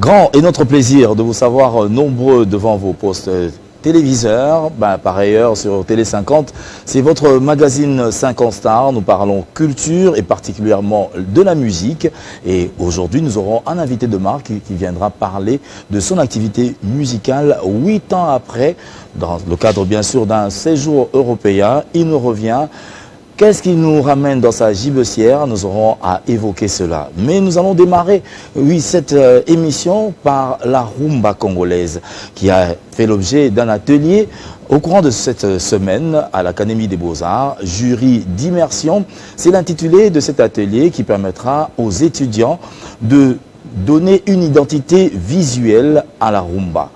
Grand est notre plaisir de vous savoir nombreux devant vos postes téléviseurs. Par ailleurs, sur Télé 50, c'est votre magazine 50 Stars. Nous parlons culture et particulièrement de la musique. Et aujourd'hui, nous aurons un invité de marque qui viendra parler de son activité musicale 8 ans après, dans le cadre bien sûr d'un séjour européen. Il nous revient. Qu'est-ce qui nous ramène dans sa gibecière? Nous aurons à évoquer cela. Mais nous allons démarrer, oui, cette émission par la rumba congolaise qui a fait l'objet d'un atelier au courant de cette semaine à l'Académie des Beaux-Arts, jury d'immersion. C'est l'intitulé de cet atelier qui permettra aux étudiants de donner une identité visuelle à la rumba.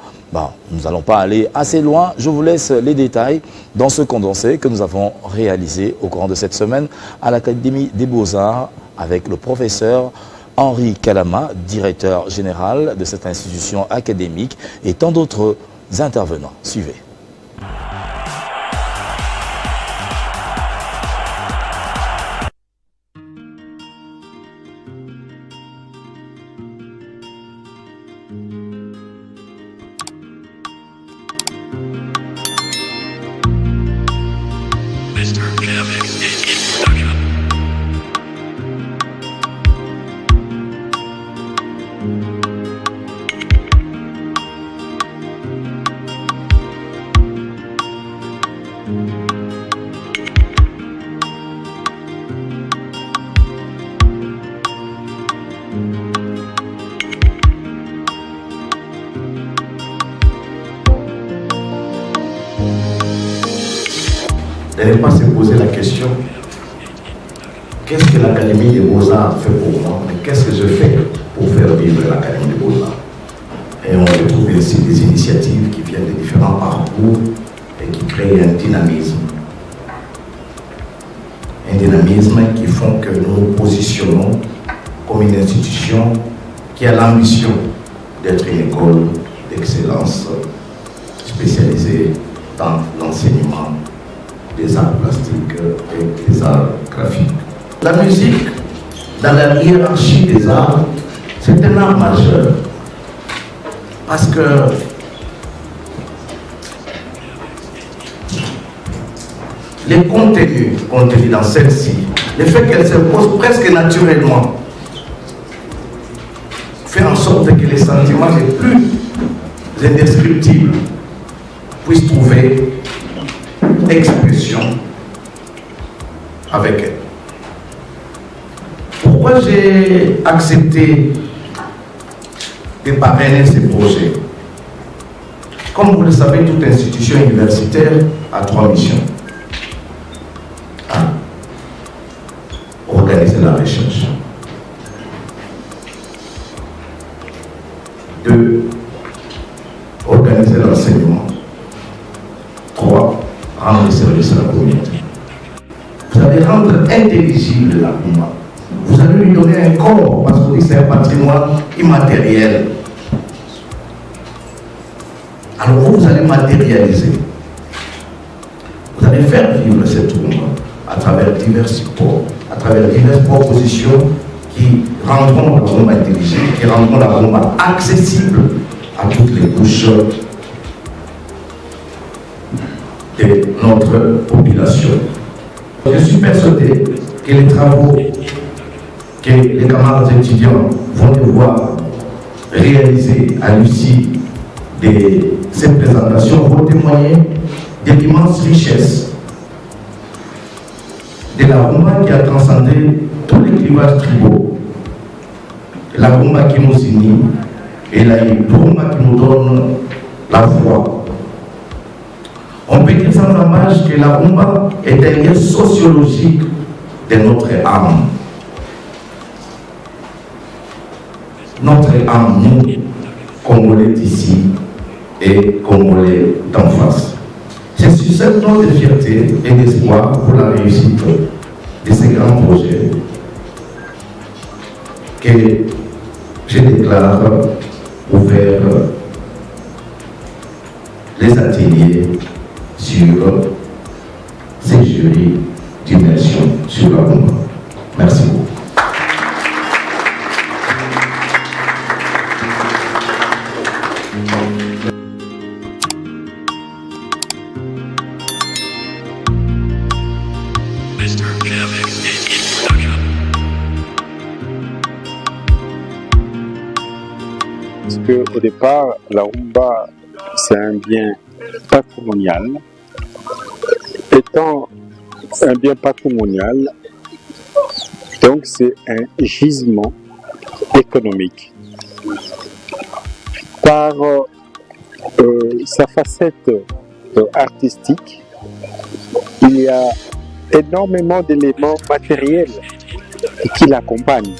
Nous n'allons pas aller assez loin. Je vous laisse les détails dans ce condensé que nous avons réalisé au courant de cette semaine à l'Académie des Beaux-Arts avec le professeur Henri Kalama, directeur général de cette institution académique et tant d'autres intervenants. Suivez. De ne pas se poser la question, qu'est-ce que l'Académie des Beaux-Arts fait pour moi, mais qu'est-ce que je fais pour faire vivre l'Académie des Beaux-Arts? Et on retrouve ici des initiatives qui viennent de différents parcours et qui créent un dynamisme. Un dynamisme qui font que nous nous positionnons comme une institution qui a l'ambition d'être une école d'excellence spécialisée dans l'enseignement des arts plastiques et des arts graphiques. La musique, dans la hiérarchie des arts, c'est un art majeur. Parce que les contenus contenus dans celle-ci, le fait qu'elle s'impose presque naturellement, fait en sorte que les sentiments les plus indescriptibles puissent trouver expression avec elle. Pourquoi j'ai accepté de parrainer ces projets? Comme vous le savez, toute institution universitaire a 3 missions. 1. Organiser la recherche. 2. Organiser l'enseignement. 3. Rendre service à la communauté. Vous allez rendre intelligible la rumba. Vous allez lui donner un corps parce que c'est un patrimoine immatériel. Alors vous allez matérialiser. Vous allez faire vivre cette rumba à travers divers supports, à travers diverses propositions qui rendront la rumba intelligible, qui rendront la rumba accessible à toutes les couches de notre population. Je suis persuadé que les travaux que les camarades étudiants vont devoir réaliser à l'issue de cette présentation vont témoigner de l'immense richesse de la rumba qui a transcendé tous les clivages tribaux, la rumba qui nous unit et la rumba qui nous donne la foi. On peut dire sans embâche que la rumba est un lien sociologique de notre âme. Notre âme, nous, Congolais d'ici et Congolais d'en face. C'est sur cette note de fierté et d'espoir pour la réussite de ces grands projets que je déclare ouvert les ateliers sur ces jurys d'immersion sur la rumba. Merci beaucoup. qu'au départ, la rumba, c'est un bien patrimonial. Étant un bien patrimonial, donc c'est un gisement économique. Par sa facette artistique, il y a énormément d'éléments matériels qui l'accompagnent.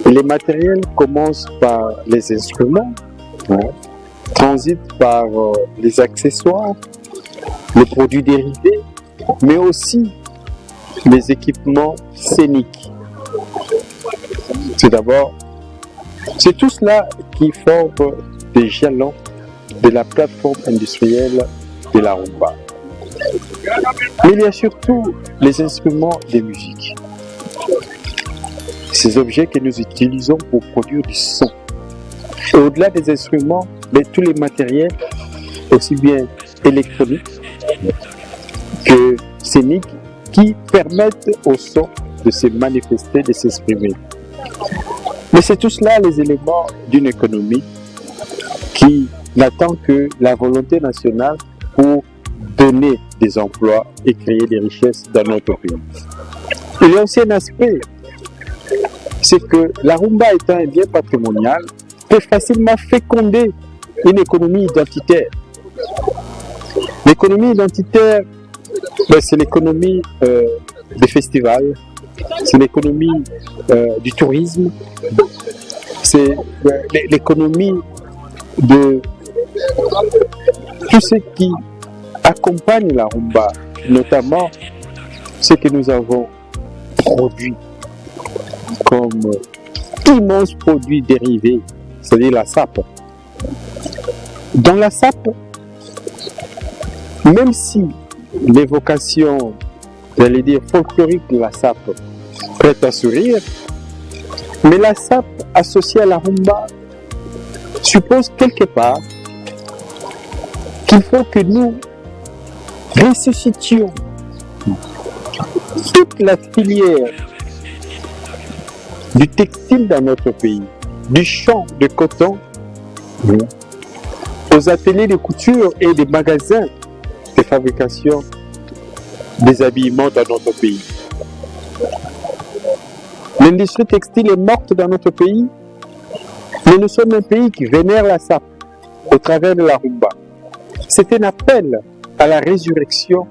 Les matériels commencent par les instruments, transitent par les accessoires, les produits dérivés, mais aussi les équipements scéniques. C'est tout cela qui forme des jalons de la plateforme industrielle de la rumba. Mais il y a surtout les instruments de musique. Ces objets que nous utilisons pour produire du son. Et au-delà des instruments, mais tous les matériels, aussi bien électroniques que scéniques, qui permettent au son de se manifester, de s'exprimer. Mais c'est tout cela les éléments d'une économie qui n'attend que la volonté nationale pour donner des emplois et créer des richesses dans notre pays. Il y a aussi un aspect, c'est que la rumba étant un bien patrimonial, peut facilement féconder une économie identitaire. L'économie identitaire, c'est l'économie des festivals, c'est l'économie du tourisme, c'est l'économie de tout ce qui accompagne la rumba, notamment ce que nous avons produit comme immenses produits dérivés, c'est-à-dire la sape. Dans la sape, même si l'évocation, j'allais dire, folklorique de la sape prête à sourire, mais la sape associée à la rumba suppose quelque part qu'il faut que nous ressuscitions toute la filière du textile dans notre pays, du champ de coton aux ateliers de couture et des magasins de fabrication des habillements dans notre pays. L'industrie textile est morte dans notre pays, mais nous sommes un pays qui vénère la sape au travers de la rumba. C'est un appel à la résurrection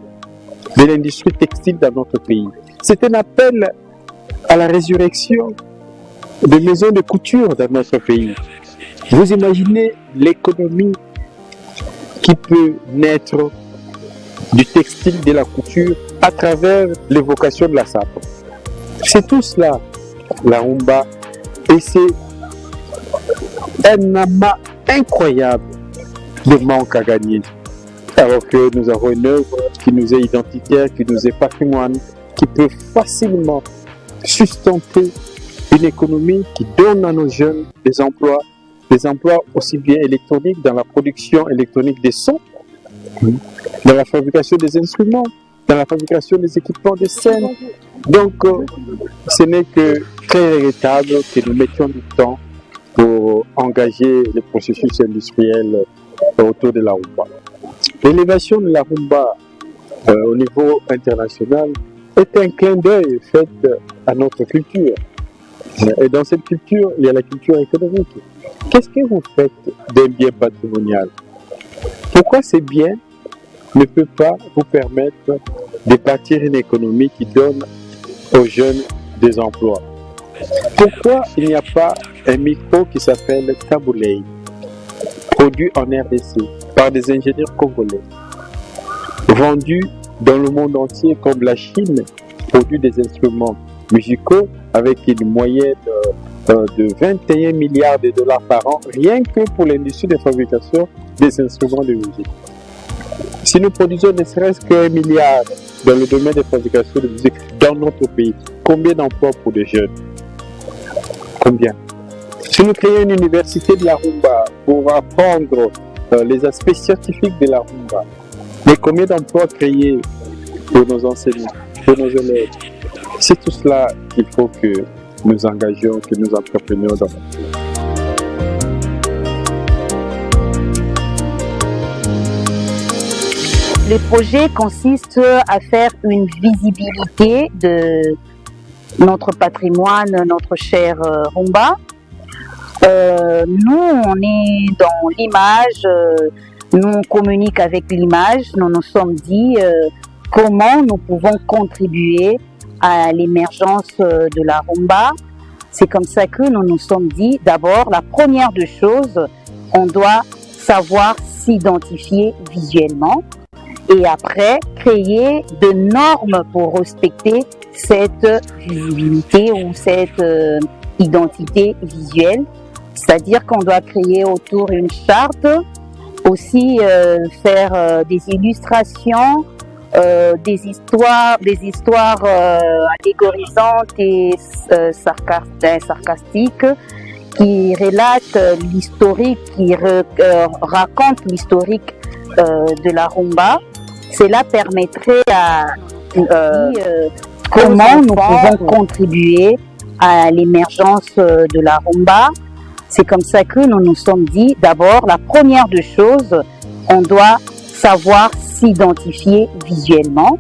de l'industrie textile dans notre pays. C'est un appel à la résurrection de maisons de couture dans notre pays. Vous imaginez l'économie qui peut naître du textile, de la couture, à travers l'évocation de la sape. C'est tout cela, la rumba, et c'est un amas incroyable de manque à gagner. Alors que nous avons une œuvre qui nous est identitaire, qui nous est patrimoine, qui peut facilement sustenter une économie qui donne à nos jeunes des emplois aussi bien électroniques, dans la production électronique des sons, dans la fabrication des instruments, dans la fabrication des équipements de scène. Donc, ce n'est que très regrettable que nous mettions du temps pour engager les processus industriels autour de la rumba. L'élévation de la rumba au niveau international est un clin d'œil fait à notre culture. Et dans cette culture, il y a la culture économique. Qu'est-ce que vous faites d'un bien patrimonial? Pourquoi ces biens ne peuvent pas vous permettre de bâtir une économie qui donne aux jeunes des emplois? Pourquoi il n'y a pas un micro qui s'appelle Taboulei, produit en RDC par des ingénieurs congolais, vendu dans le monde entier comme la Chine produit des instruments musicaux avec une moyenne de 21 milliards de dollars par an, rien que pour l'industrie de fabrication des instruments de musique. Si nous produisons ne serait-ce qu'1 milliard dans le domaine de fabrication de musique dans notre pays, combien d'emplois pour les jeunes? Combien? Si nous créons une université de la rumba pour apprendre les aspects scientifiques de la rumba, mais combien d'emplois créés pour nos enseignants, pour nos élèves? C'est tout cela qu'il faut que nous engagions, que nous entreprenions dans notre pays. les projets consistent à faire une visibilité de notre patrimoine, notre cher rumba. Nous, on est dans l'image, nous on communique avec l'image, nous nous sommes dit comment nous pouvons contribuer à l'émergence de la rumba. C'est comme ça que nous nous sommes dit, d'abord, la première des choses, on doit savoir s'identifier visuellement et après créer de normes pour respecter cette visibilité ou cette identité visuelle. C'est-à-dire qu'on doit créer autour une charte, aussi faire des illustrations, des histoires allégorisantes et sarcastiques qui relatent l'historique, qui racontent l'historique de la rumba. Cela permettrait à comment nous pouvons contribuer à l'émergence de la rumba. C'est comme ça que nous nous sommes dit, d'abord, la première des choses, on doit savoir s'identifier visuellement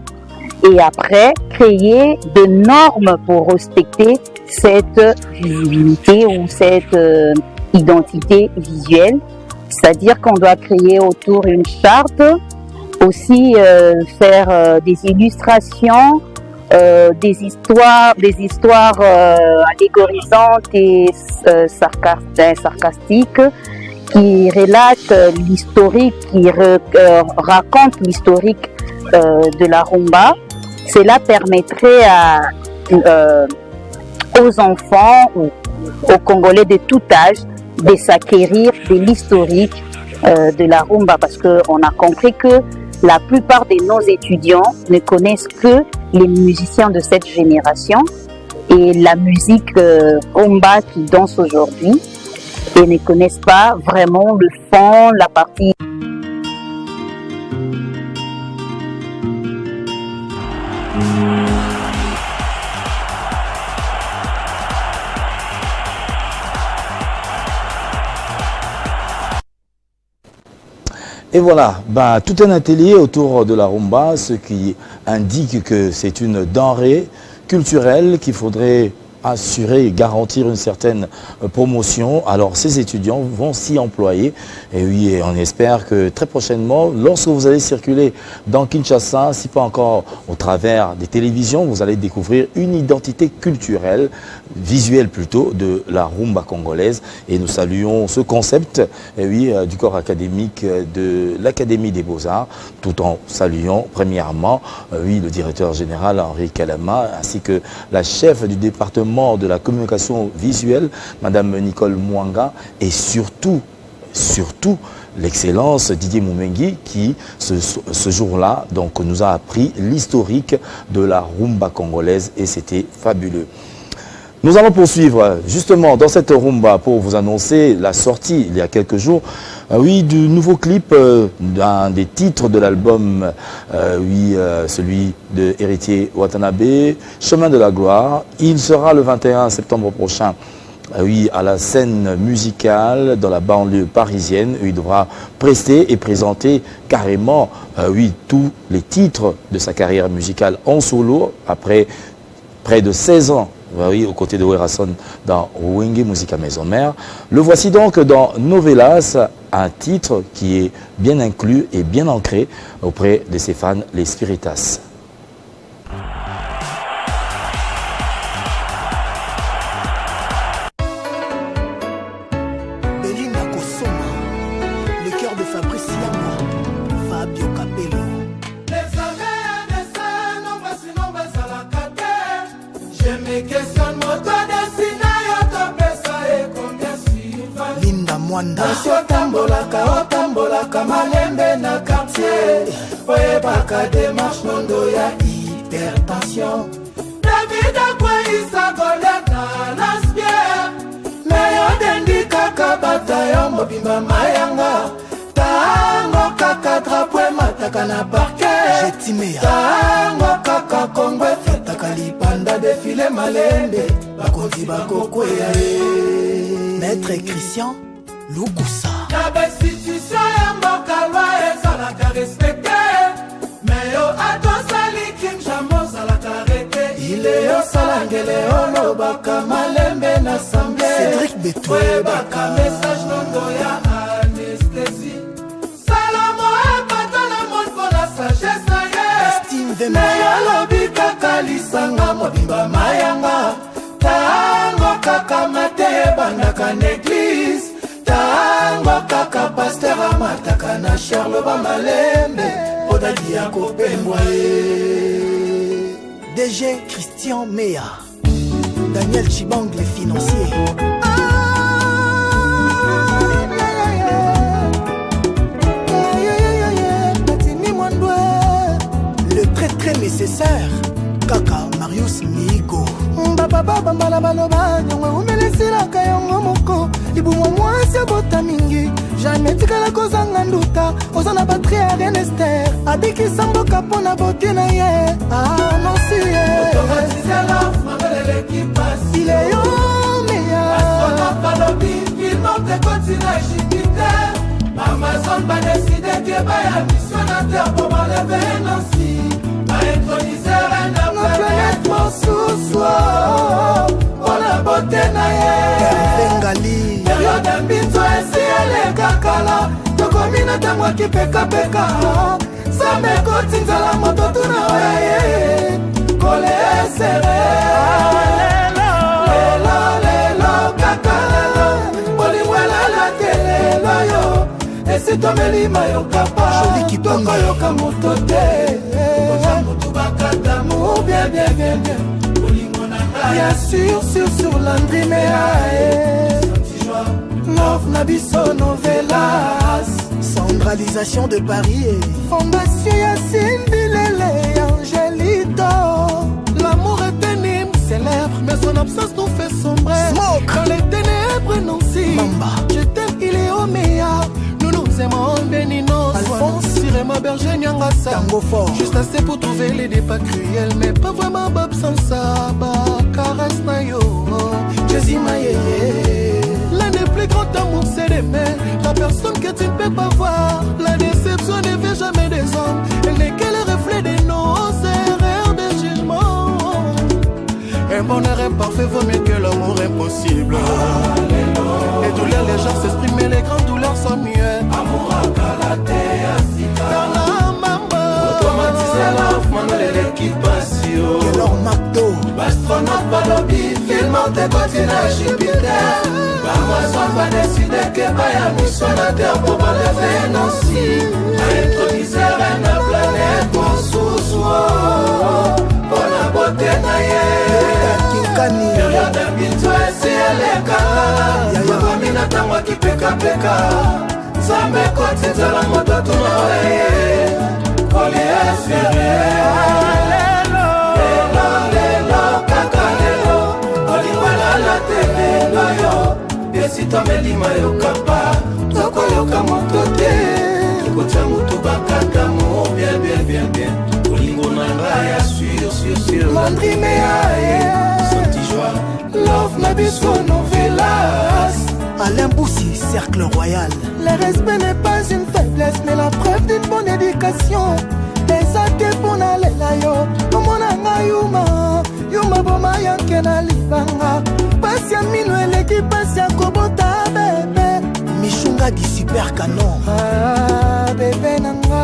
et après créer de normes pour respecter cette visibilité ou cette identité visuelle. C'est-à-dire qu'on doit créer autour une charte, aussi faire des illustrations, des histoires allégorisantes et sarcastiques qui relatent l'historique, qui racontent l'historique de la rumba. Cela permettrait aux enfants ou aux Congolais de tout âge de s'acquérir de l'historique de la rumba, parce qu'on a compris que la plupart de nos étudiants ne connaissent que les musiciens de cette génération et la musique rumba qui danse aujourd'hui et ne connaissent pas vraiment le fond, la partie. Et voilà, tout un atelier autour de la rumba, ce qui indique que c'est une denrée culturelle qu'il faudrait assurer et garantir une certaine promotion. Alors ces étudiants vont s'y employer et oui, on espère que très prochainement, lorsque vous allez circuler dans Kinshasa, si pas encore au travers des télévisions, vous allez découvrir une identité culturelle, visuelle plutôt, de la rumba congolaise. Et nous saluons ce concept et oui, du corps académique de l'Académie des Beaux-Arts, tout en saluant premièrement oui, le directeur général Henri Kalama ainsi que la chef du département de la communication visuelle, Madame Nicole Mwanga, et surtout l'excellence Didier Moumengi qui, ce jour-là, donc nous a appris l'historique de la rumba congolaise et c'était fabuleux. Nous allons poursuivre justement dans cette rumba pour vous annoncer la sortie il y a quelques jours oui, du nouveau clip d'un des titres de l'album, oui, celui de Héritier Watanabe, Chemin de la Gloire. Il sera le 21 septembre prochain oui, à la scène musicale dans la banlieue parisienne où il devra prester et présenter carrément oui, tous les titres de sa carrière musicale en solo après près de 16 ans. Oui, aux côtés de Werason dans Wenge Musica Maison Mère. Le voici donc dans Novelas, un titre qui est bien inclus et bien ancré auprès de ses fans, les Spiritas. Otambolaka malembe na quartier oyebaka démarche mondo ya hypertension David akweyisa goleta laspierre meyo dendi kaka batayo mobimba mayanga tango kaka drapwe mataka na parquet tango kaka kongwe fetaka lipanda defile malembe bakonzi bakokweya Maître Christian Lukusa. La institution ya mboka loi ezalaka respecté. ile yosalangele olobaka malembe na sambe Cédric Beto oyebaka message nondo ya anesthésie salamo epata na monde mpona sagesse na ye naye alobi kaka lisanga mobimba mayanga tango kaka mate ebandaka na eglise tango kaka paster amataka na charle bamalembe odadi ya kopembwa ye. DG Christian Mea, Daniel Chibang, les financiers. Le très très nécessaire, Kaka Marius Migo. Baba bambala baloba nyongo umelesilaka yongo moko ibumwa mwasi abota mingi jamais tikala kozanga nduta oza na batri ya renester abikisa mboka mpona bote na ye nonsi ye il est yo meya Amazon badeside ke baya mission na terre pour m'enlever Nancy introniser un planète mosusu on a beauté na ye Bengali période mbinzo esi elekakala tokomina ntango akipekapeka samekoti nzala moto tuna oyaye kole esere lelo kaka lelo bolingwelala te lelo yo esi tomelima yokapa tokoyoka moto te oza motu bakatamu bien bolingo na ngai bien sûr sur landrimeae love na biso novelas centralisation de Paris et fondation ya Simbilele Angelito l'amour est un hymne célèbre mais son absence nous fait sombrer dans les ténèbres Nancy Mamba je t'aime il est au meilleur nous nous aimons Benino Alphonse Sirema Berger Nyangasa Tango fort juste assez pour trouver les débats cruels mais pas vraiment Bob sans ça caresse na yo Jésus Maye. L'un des plus grands amours c'est d'aimer la personne que tu ne peux pas voir. La déception ne vient jamais des hommes. Elle n'est que le reflet de nos erreurs de jugement. Un bonheur imparfait vaut mieux que l'amour impossible. Les douleurs les gens s'expriment mais les grandes douleurs sont muettes. amour akalate asika Dans la maman automatiser love manuel l'équipation Kelor Macdo bastronaute balobi filmante kotina Jupiter Amazon badeside ke baya mission na terre pour m'enlever Nancy introniser na planète mosusu mpona bote na ye Kinkani période mbinzo esi elekala tokomina ntango akipekapeka nzambe koti nzala moto tuna oye koliesere lelo kaka lelo olingwelala te lelo yo esi tomelima yokapa tokoyoka moto te tokotia motu bakatamu bien olingo na ngai ya sur Landrimeae love na biso novelas Alain Boussi, Cercle Royal. le respect n'est pas une faiblesse mais la preuve d'une bonne éducation eza te mpona lela yo omonanga yuma boma yanke na libanga pasi ya mino eleki pasi ya kobota bebe Michunga du Super Canon. bebe nanga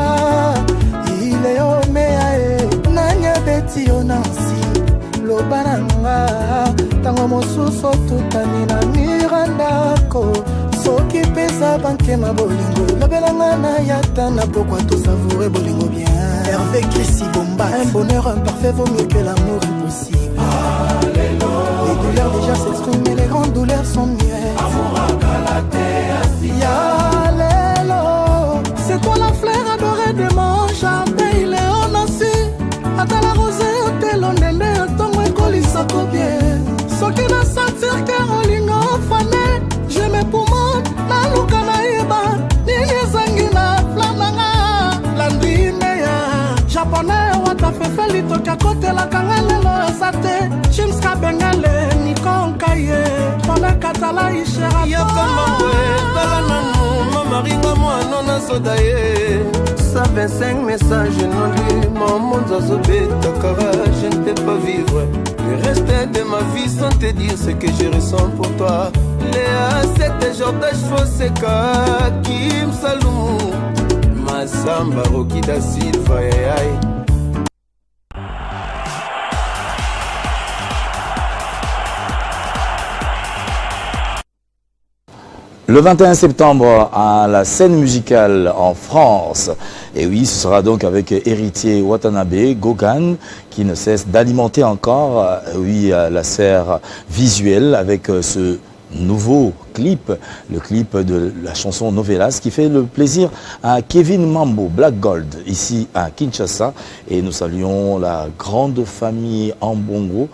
ile yo mea e nanya beti yo nansi loba nanga ntango mosusu otutani na mirandako soki pesa bankema bolingo lobelanga na yata na pokwa tosavoure bolingo bien Hervé Chrissy Bomba. un bonheur imparfait vaut mieux que l'amour impossible les douleurs déjà s'expriment mais les grandes douleurs sont muettes ya lelo c'est toi la fleur adorée de mon jardin il est en Nancy ata la rosée otelo ndende ntongo ekolisako bien soki na sentir ke olinga ofane je me poumon naluka nayeba nini ezangi na flamanga landimeya japonais watafefe litoki akotelaka nga lelo eza te chimska bengale nikonkaye mpona katala ishera yokamabwe tala nanu mamaringa mwana na soda ye 125 messages non lu mon monde azobeta kara je ne peux pas vivre reste de ma vie sans te dire ce que je ressens pour toi. Léa, c'était Jordache Foseka, Kim Salou, Massamba, Rokida Silva, aïe. Le 21 septembre, à la scène musicale en France. Et oui, ce sera donc avec Héritier Watanabe, Gogan, qui ne cesse d'alimenter encore la sphère visuelle avec ce nouveau clip, le clip de la chanson Novelas, qui fait le plaisir à Kevin Mambo, Black Gold, ici à Kinshasa. Et nous saluons la grande famille Ambongo,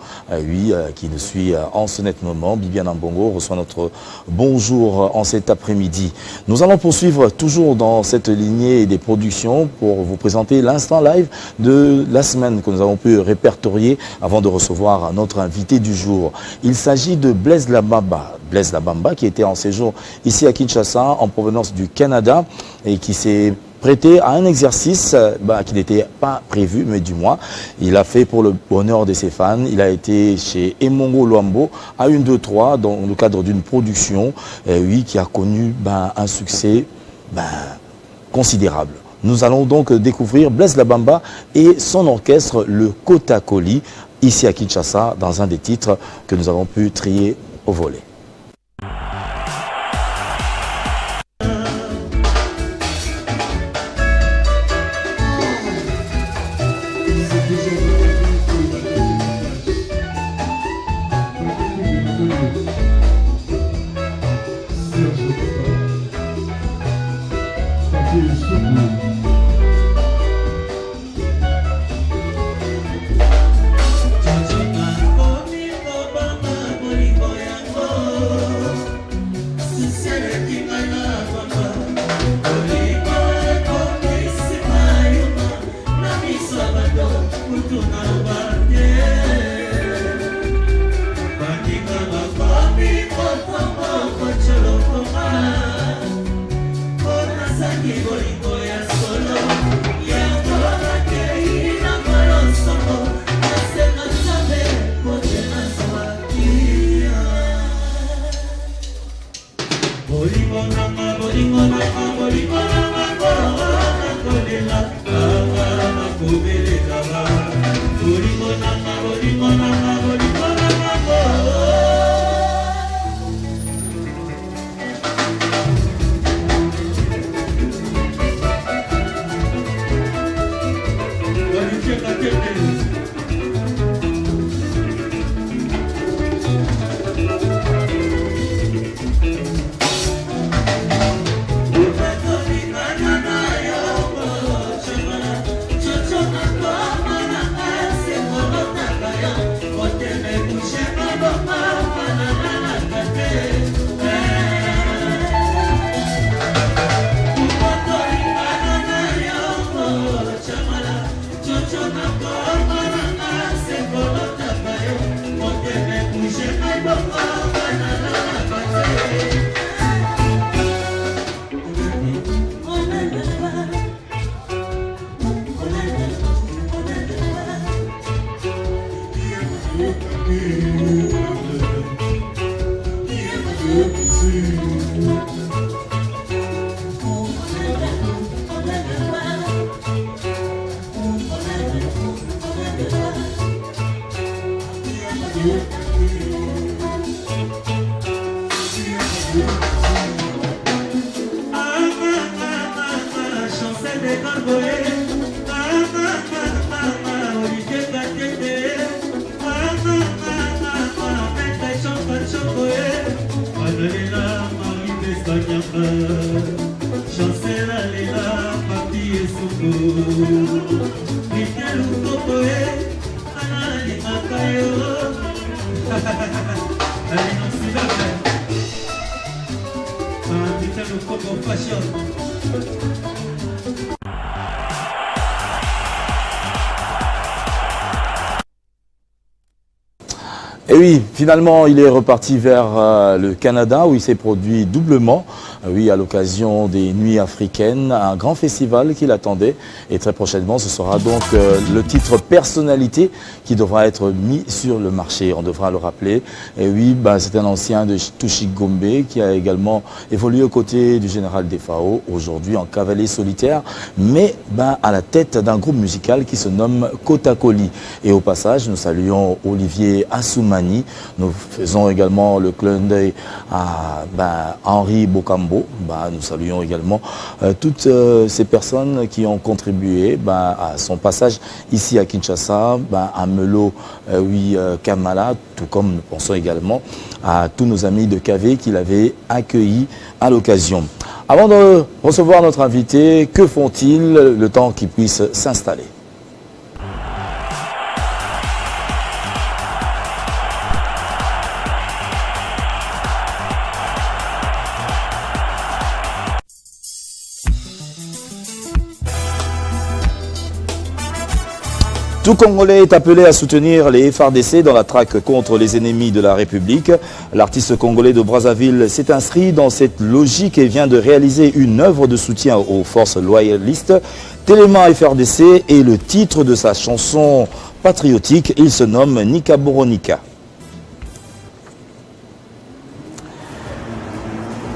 qui nous suit en ce net moment. Bibiane Ambongo reçoit notre bonjour en cet après-midi. Nous allons poursuivre toujours dans cette lignée des productions pour vous présenter l'instant live de la semaine que nous avons pu répertorier avant de recevoir notre invité du jour. Il s'agit de Blaise Labamba. Blaise Labamba qui était en séjour ici à Kinshasa en provenance du Canada et qui s'est prêté à un exercice qui n'était pas prévu, mais du moins, il a fait pour le bonheur de ses fans. Il a été chez Emongo Luambo à 1, 2, 3 dans le cadre d'une production qui a connu un succès considérable. Nous allons donc découvrir Blaise Labamba et son orchestre, le Kotakoli, ici à Kinshasa, dans un des titres que nous avons pu trier au volet. Et oui, finalement, il est reparti vers le Canada où il s'est produit doublement oui, à l'occasion des Nuits africaines, un grand festival qui l'attendait. Et très prochainement, ce sera donc le titre Personnalité qui devra être mis sur le marché. On devra le rappeler. Et oui, c'est un ancien de Touchik Gombe qui a également évolué aux côtés du général Defao, aujourd'hui en cavalier solitaire, mais à la tête d'un groupe musical qui se nomme Kotakoli. Et au passage, nous saluons Olivier Assoumani. Nous faisons également le clin d'œil à Henri Bokambo. Nous saluons également toutes ces personnes qui ont contribué à son passage ici à Kinshasa, à Melo Kamala, tout comme nous pensons également à tous nos amis de KV qui l'avaient accueilli à l'occasion. Avant de recevoir notre invité, que font-ils le temps qu'ils puissent s'installer ? Tout Congolais est appelé à soutenir les FARDC dans la traque contre les ennemis de la République. L'artiste congolais de Brazzaville s'est inscrit dans cette logique et vient de réaliser une œuvre de soutien aux forces loyalistes. Téléma FARDC est le titre de sa chanson patriotique. Il se nomme Nika Boronika.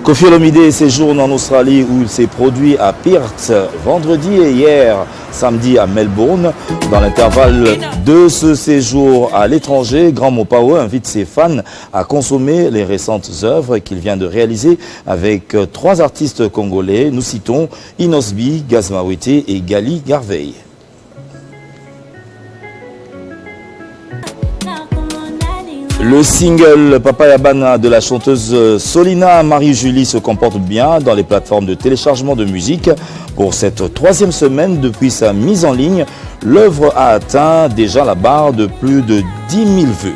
Koffi Olomide séjourne en Australie où il s'est produit à Perth vendredi et hier samedi à Melbourne. Dans l'intervalle de ce séjour à l'étranger, Grand Mopao invite ses fans à consommer les récentes œuvres qu'il vient de réaliser avec 3 artistes congolais. Nous citons Inosbi, Gazmawete et Gali Garvey. Le single Papaya Bana de la chanteuse Solina Marie-Julie se comporte bien dans les plateformes de téléchargement de musique. Pour cette 3e semaine depuis sa mise en ligne, l'œuvre a atteint déjà la barre de plus de 10 000 vues.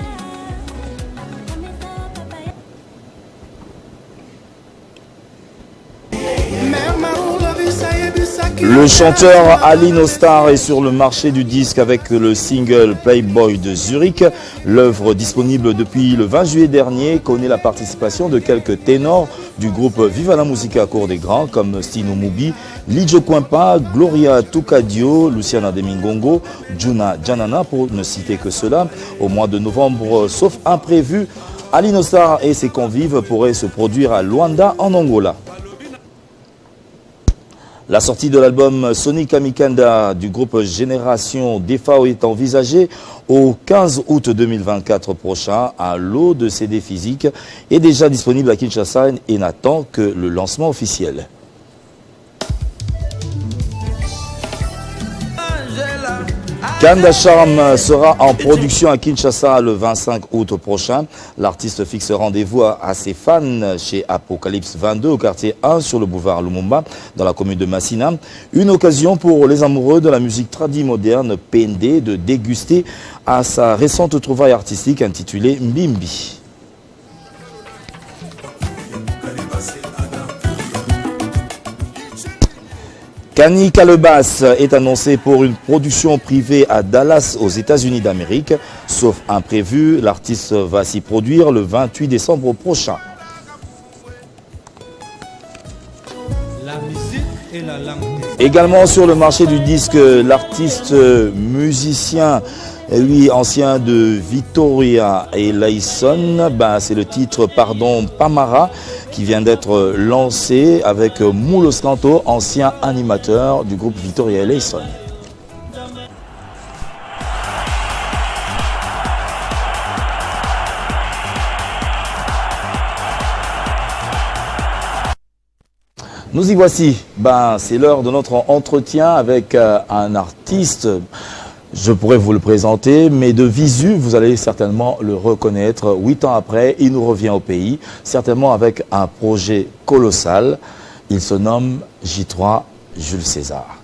Le chanteur Ali Nostar est sur le marché du disque avec le single Playboy de Zurich. L'œuvre disponible depuis le 20 juillet dernier connaît la participation de quelques ténors du groupe Viva la Musica Cour des Grands comme Stino Mubi, Lidjo Kwempa, Gloria Tukadio, Luciana Demingongo, Juna Janana pour ne citer que cela. Au mois de novembre, sauf imprévu, Ali Nostar et ses convives pourraient se produire à Luanda en Angola. La sortie de l'album Sonic Amikanda du groupe Génération Defao est envisagée au 15 août 2024 prochain. Un lot de CD physiques est déjà disponible à Kinshasa et n'attend que le lancement officiel. Kanda Charm sera en production à Kinshasa le 25 août prochain. L'artiste fixe rendez-vous à ses fans chez Apocalypse 22 au quartier 1 sur le boulevard Lumumba dans la commune de Massina. Une occasion pour les amoureux de la musique tradie moderne PND de déguster à sa récente trouvaille artistique intitulée Mbimbi. Kani Kalebas est annoncé pour une production privée à Dallas aux États-Unis d'Amérique. Sauf imprévu, l'artiste va s'y produire le 28 décembre prochain. La musique et la langue. Également sur le marché du disque, l'artiste musicien, lui ancien de Victoria et Layson, c'est le titre Pardon Pamara qui vient d'être lancé avec Moulos Kanto, ancien animateur du groupe Victoria et Layson. Nous y voici, c'est l'heure de notre entretien avec un artiste. Je pourrais vous le présenter, mais de visu, vous allez certainement le reconnaître. 8 ans après, il nous revient au pays, certainement avec un projet colossal. Il se nomme J3 Jules César.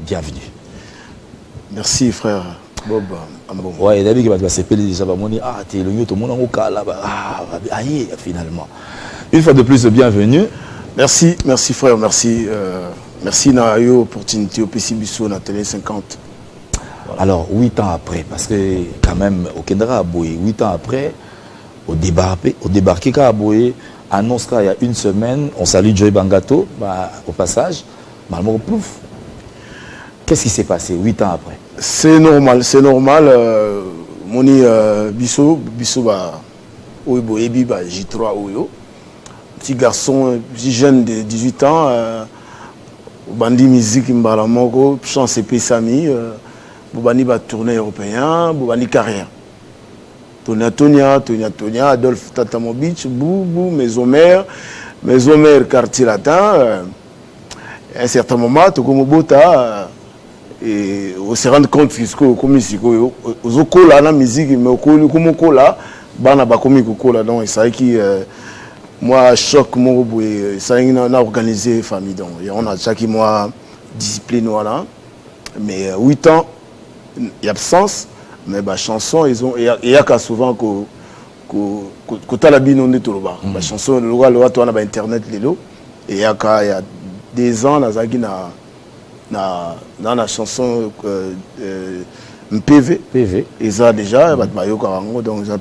Bienvenue. Merci frère Bob. Ouais, David qui va s'appeler déjà, t'es le tout le monde finalement. Une fois de plus, bienvenue. Merci frère, merci. Merci Nayo, opportunité au PCBSO, na Télé 50. Alors, 8 ans après, parce que quand même, au Kendra a boué, 8 ans après, au débarqué à boué, annonce là il y a une semaine. On salue Joey Bangato au passage. Malmo plouf. Qu'est-ce qui s'est passé 8 ans après? C'est normal, c'est normal. Moni Bisso bah Oibo Ebi bah J3 Oyo. Petit garçon, petit jeune de 18 ans, bandi musique Mbalamoko, chance et Sami, bandi ba tournée européen, bandi carrière. Tonia, Adolphe Tatamovic, Boubou, Maison Mère, quartier latin. À un certain moment, Tokomobota, et on se rend compte fiscaux, comme ici, aux okola, la musique, mais au kola, bana bakomi kola, donc c'est qui, moi, choc, mon bout, ça on a organisé famille, donc on a chaque mois discipline, voilà, mais 8 ans, il y a absence. Mais les chansons, il y a souvent que tu as la bine de tout le bar. Les chansons, tu as Internet, et il y a des ans, dans la chanson PV. Et ça déjà, donc il y a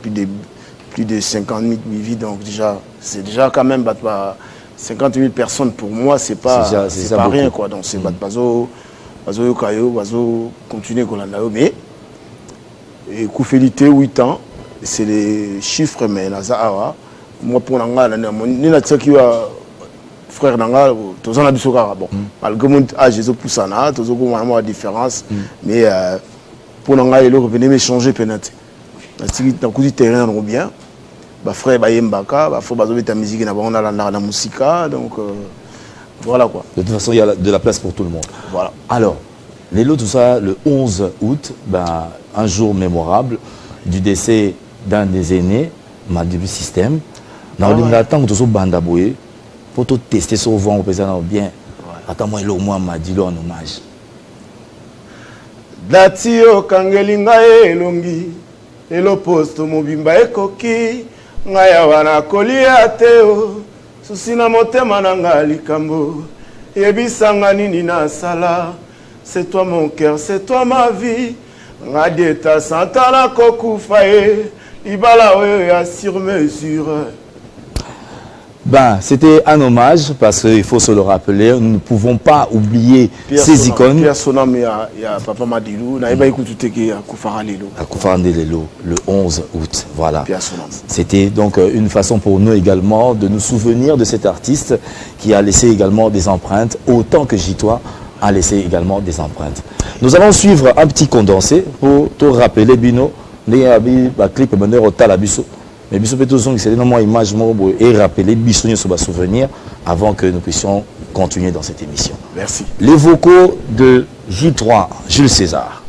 plus de 50 000 vies. Donc déjà, c'est déjà quand même 50 000 personnes pour moi, c'est pas rien. Quoi. Donc c'est continuer mais et Koufelité 8 ans, c'est les chiffres, mais moi pour l'anga, frère Nanga, tous en habitent bon. Malgré mon âge, j'ai plus ça, tous ont la différence, mais pour l'anga, il revenait m'échanger peut-être. Dans le terrain, on bien. Frère Bayembaka, frère Bazobe ta musique, on a la musique, donc voilà quoi. De toute façon, il y a de la place pour tout le monde. Voilà. Alors, les lots, tout ça, le 11 août, un jour mémorable du décès d'un des aînés, Madibu System. Dans le temps où tout banda boye, pour tout tester sur vent, on bien. Attends, moi, au moins, m'a dit en hommage. Datio kangelinga elongi, elo posto mobimba ekoki, ngaya wana kolia teo, susina motema nanga likambo, yebisanga nini na sala. C'est toi mon cœur, c'est toi ma vie. Ngadieta santana kokufaye, ibala oya sur mesure. C'était un hommage parce qu'il faut se le rappeler, nous ne pouvons pas oublier ces icônes. Pierre Sonam, il y a Papa Madilou, Naïba Ikoututeke à Koufarandelo. À Koufarandelo, le 11 août, voilà. C'était donc une façon pour nous également de nous souvenir de cet artiste qui a laissé également des empreintes, autant que J3 a laissé également des empreintes. Nous allons suivre un petit condensé pour te rappeler Bino, les clips meneur au Talabiso. Mais Bisso peut toujours c'est énormément image et rappeler Bisso sur souvenir avant que nous puissions continuer dans cette émission. Merci. Les vocaux de J3, Jules César.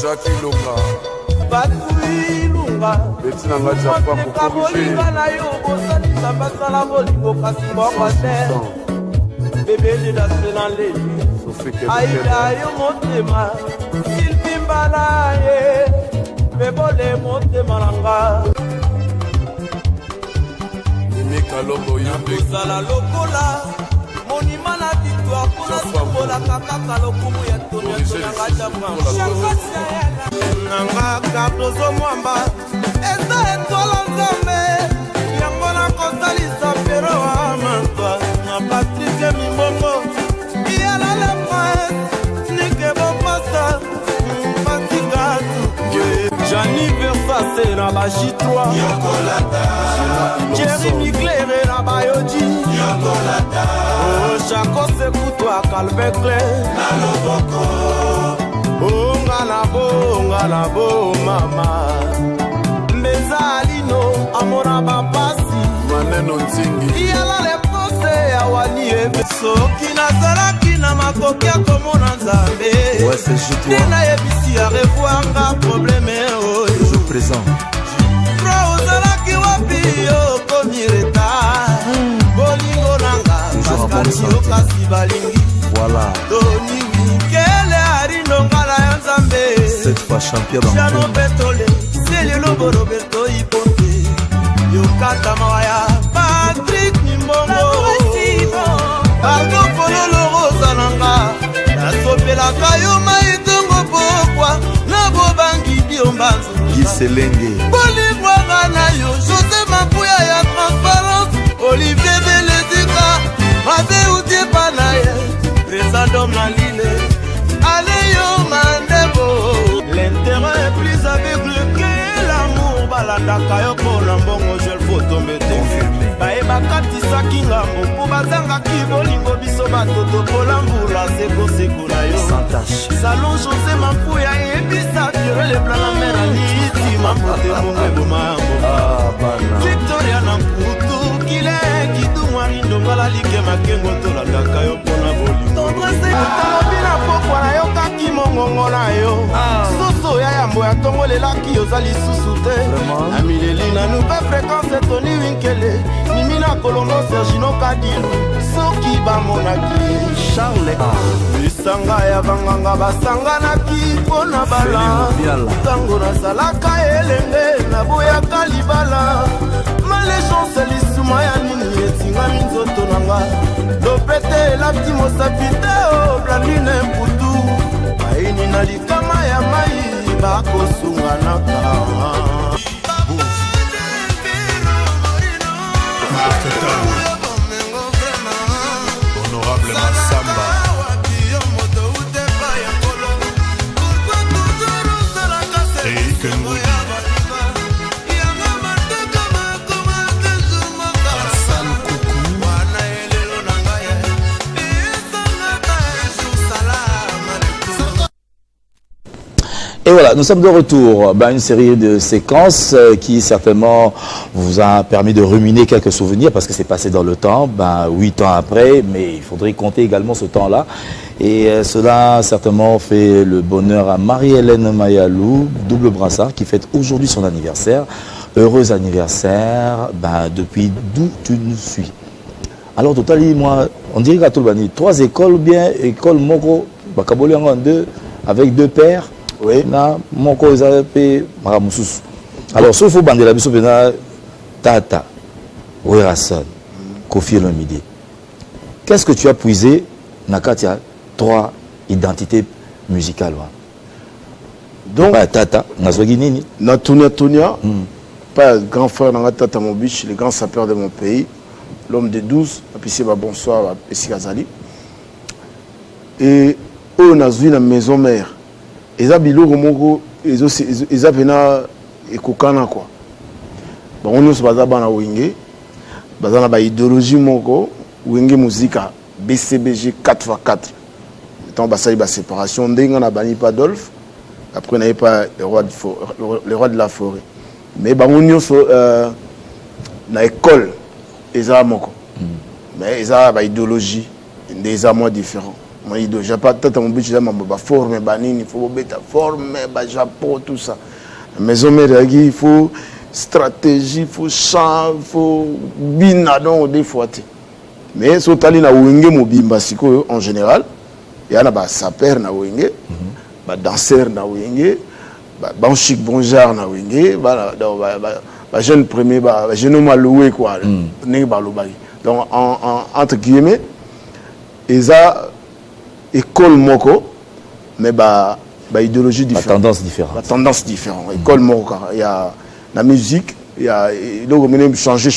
Jacques Ilonga Batui Lunga Betina Ngaja kwa kukorije Bosalisa basala bolingo kasi mokate Bébé de la selale Aïda yo motema Silpimbala ye Bebole motema langa Mimika lobo yambe Kozala lokola Monima la victoire Kuna simbola kakaka lokumu ya tonya tonya ngaja mwa Shakasi ayala Nanga kaprozo mwamba Eza etola nzambe Yango na kosalisa pero amantwa Na Patrice Mimbongo Iyala le prince Nike bopasa Patika Jani Versace José na ba J3 Jerry Miclere na ba Yoji Oh Chaco Sekutwa Calvin Clay na loboko Oh ngana bo mama Mbeza alino amona bapasi Maneno ntingi Yala le pose awani ebe Soki nazalaki na makoki ya komona nzambe Ouais c'est juste toi Nena yebisi ya revoir nga probleme oh toujours présent Bro ozalaki wapi yo komi reta Bolingo nanga Pascal Yokasi balingi Voilà Tony Wikele Arindo ngala ya nzambe cette fois champion dans Jano Betole Selelo Roberto Ipote Yokata Mawaya Patrick Nimbongo Argo Pololo Rosa nanga Nasopelaka yo maitongo pokwa Nabo bangi biombanzo Giselenge Bolingwanga na yo José Mapuya ya transparence Olivier Belezika Mabe Utie Panaye Président na l'île Allez yo mandebo L'intérêt est plus aveugle que l'amour Balandaka yo pona mbongo je le faut tomber confirmé Baeba katisaki ngambo Po bazangaki bolingo biso batoto Pola mbula seko seko na yo sans tâche Salon José Mapuya ebisa Tire le plan la mer Aniti Mapote monge bomango Victoria na mputu Kile kidumwa rindo Ngala like makengo Tolandaka yo pona bolingo Tondrese Talobina pokwa na yo kaki mongongo na yo Soso ya yambo ya tongo lelaki yo zali susu te Amileli na nouvelle fréquence Tony Winkele Nimina Colombo Sergino Kadilu Soki bamonaki Charles Bisanga ya banganga basanganaki Pona bala Tango nasalaka elenge Naboyaka libala Malechance lisuma ya nini Etinga minzoto nanga Lopete elati mosapite o Blandine mputu Baini na likama ya mai Bakosunganaka Honorable Massamba Eric Ngoudi Et voilà, nous sommes de retour. Une série de séquences qui certainement vous a permis de ruminer quelques souvenirs parce que c'est passé dans le temps, 8 ans après, mais il faudrait compter également ce temps-là. Et cela certainement fait le bonheur à Marie-Hélène Mayalou, double brassard, qui fête aujourd'hui son anniversaire. Heureux anniversaire, depuis d'où tu nous suis. Alors, totalement, moi, on dirait qu'à tout le monde, 3 écoles ou bien école Moko, Bakaboli en 2, avec 2 pères. Oui. Na moko ezapé maramususu. Alors sauf au bandela biso bena Tata Werason Kofi Olomide. Qu'est-ce que tu as puisé Nakatia 3 identités musicales donc Tata Nazogi nini na Tonia pas grand frère dans Tata Mobich, le grand sapeur de mon pays, l'homme de 12, puis c'est bonsoir Pessi Kazali. Et on a vu la maison mère. Eza biloko moko eza pena ekokana quoi. Bon on se baza bana wenge baza na ba idéologie moko wenge musica BCBG 4x4. Tant basali ba séparation ndenga na bani pas Adolphe après n'avait pas le roi de la forêt. Mais ba on na école eza moko. Mais eza ba idéologie des amours différents. Moi, je n'ai pas tant mon but, je vais former, il faut former, Japon, tout ça. La maison mère, il faut stratégie, il faut chant, il faut binadon des fois. Mais si tu as un wenge en général, il y a un saper na wenge, un danseur na wenge, un chic bon genre na wenge, un jeune premier, un jeune homme loué quoi, donc entre guillemets, ils ont école moko mais idéologie différente. La tendance différente. École moko, il y a la musique, il y a le changer.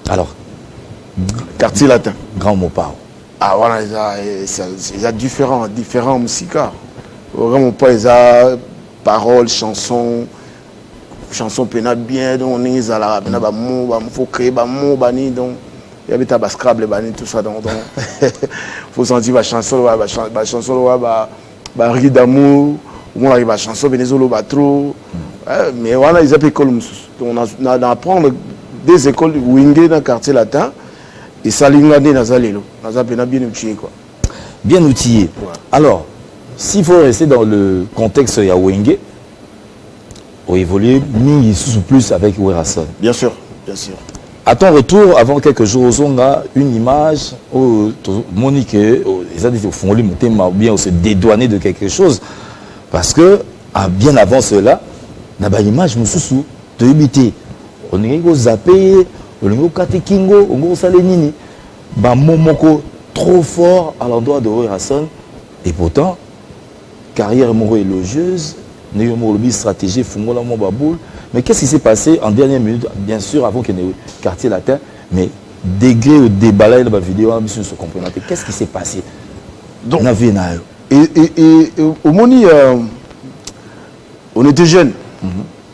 Alors, quartier latin. Grand mot pas. Ah voilà, il y a différents musiques. Vraiment pas, il y a paroles, chansons, chanson pena bien donc on est à la pena ba mot ba faut créer ba mot bani donc il y avait ta scrabble bani tout ça donc faut sentir ba chanson ba ri d'amour on arrive à chanson benezolo ba trop mais voilà ils appellent école donc on a apprendre des écoles wingé dans le quartier latin et ça l'ingandé dans zalelo dans pena bien outillé quoi bien outillé ouais. Alors s'il faut rester dans le contexte ya wingé ou évoluer plus avec Werason. Bien sûr, bien sûr. À ton retour, avant quelques jours, on a une image où Monique, les adultes font lui monter bien ou se dédouaner de quelque chose. Parce que, bien avant cela, on a une image de habiter. On est zappé, on est kate kingo, on est salenini. Bah, momoko trop fort à l'endroit de Werason. Et pourtant, carrière élogieuse. Stratégie, mais qu'est-ce qui s'est passé en dernière minute, bien sûr, avant qu'il y ait un quartier latin, mais degré au déballage de la vidéo, qu'est-ce qui s'est passé? Donc, et au Moni, on était jeunes.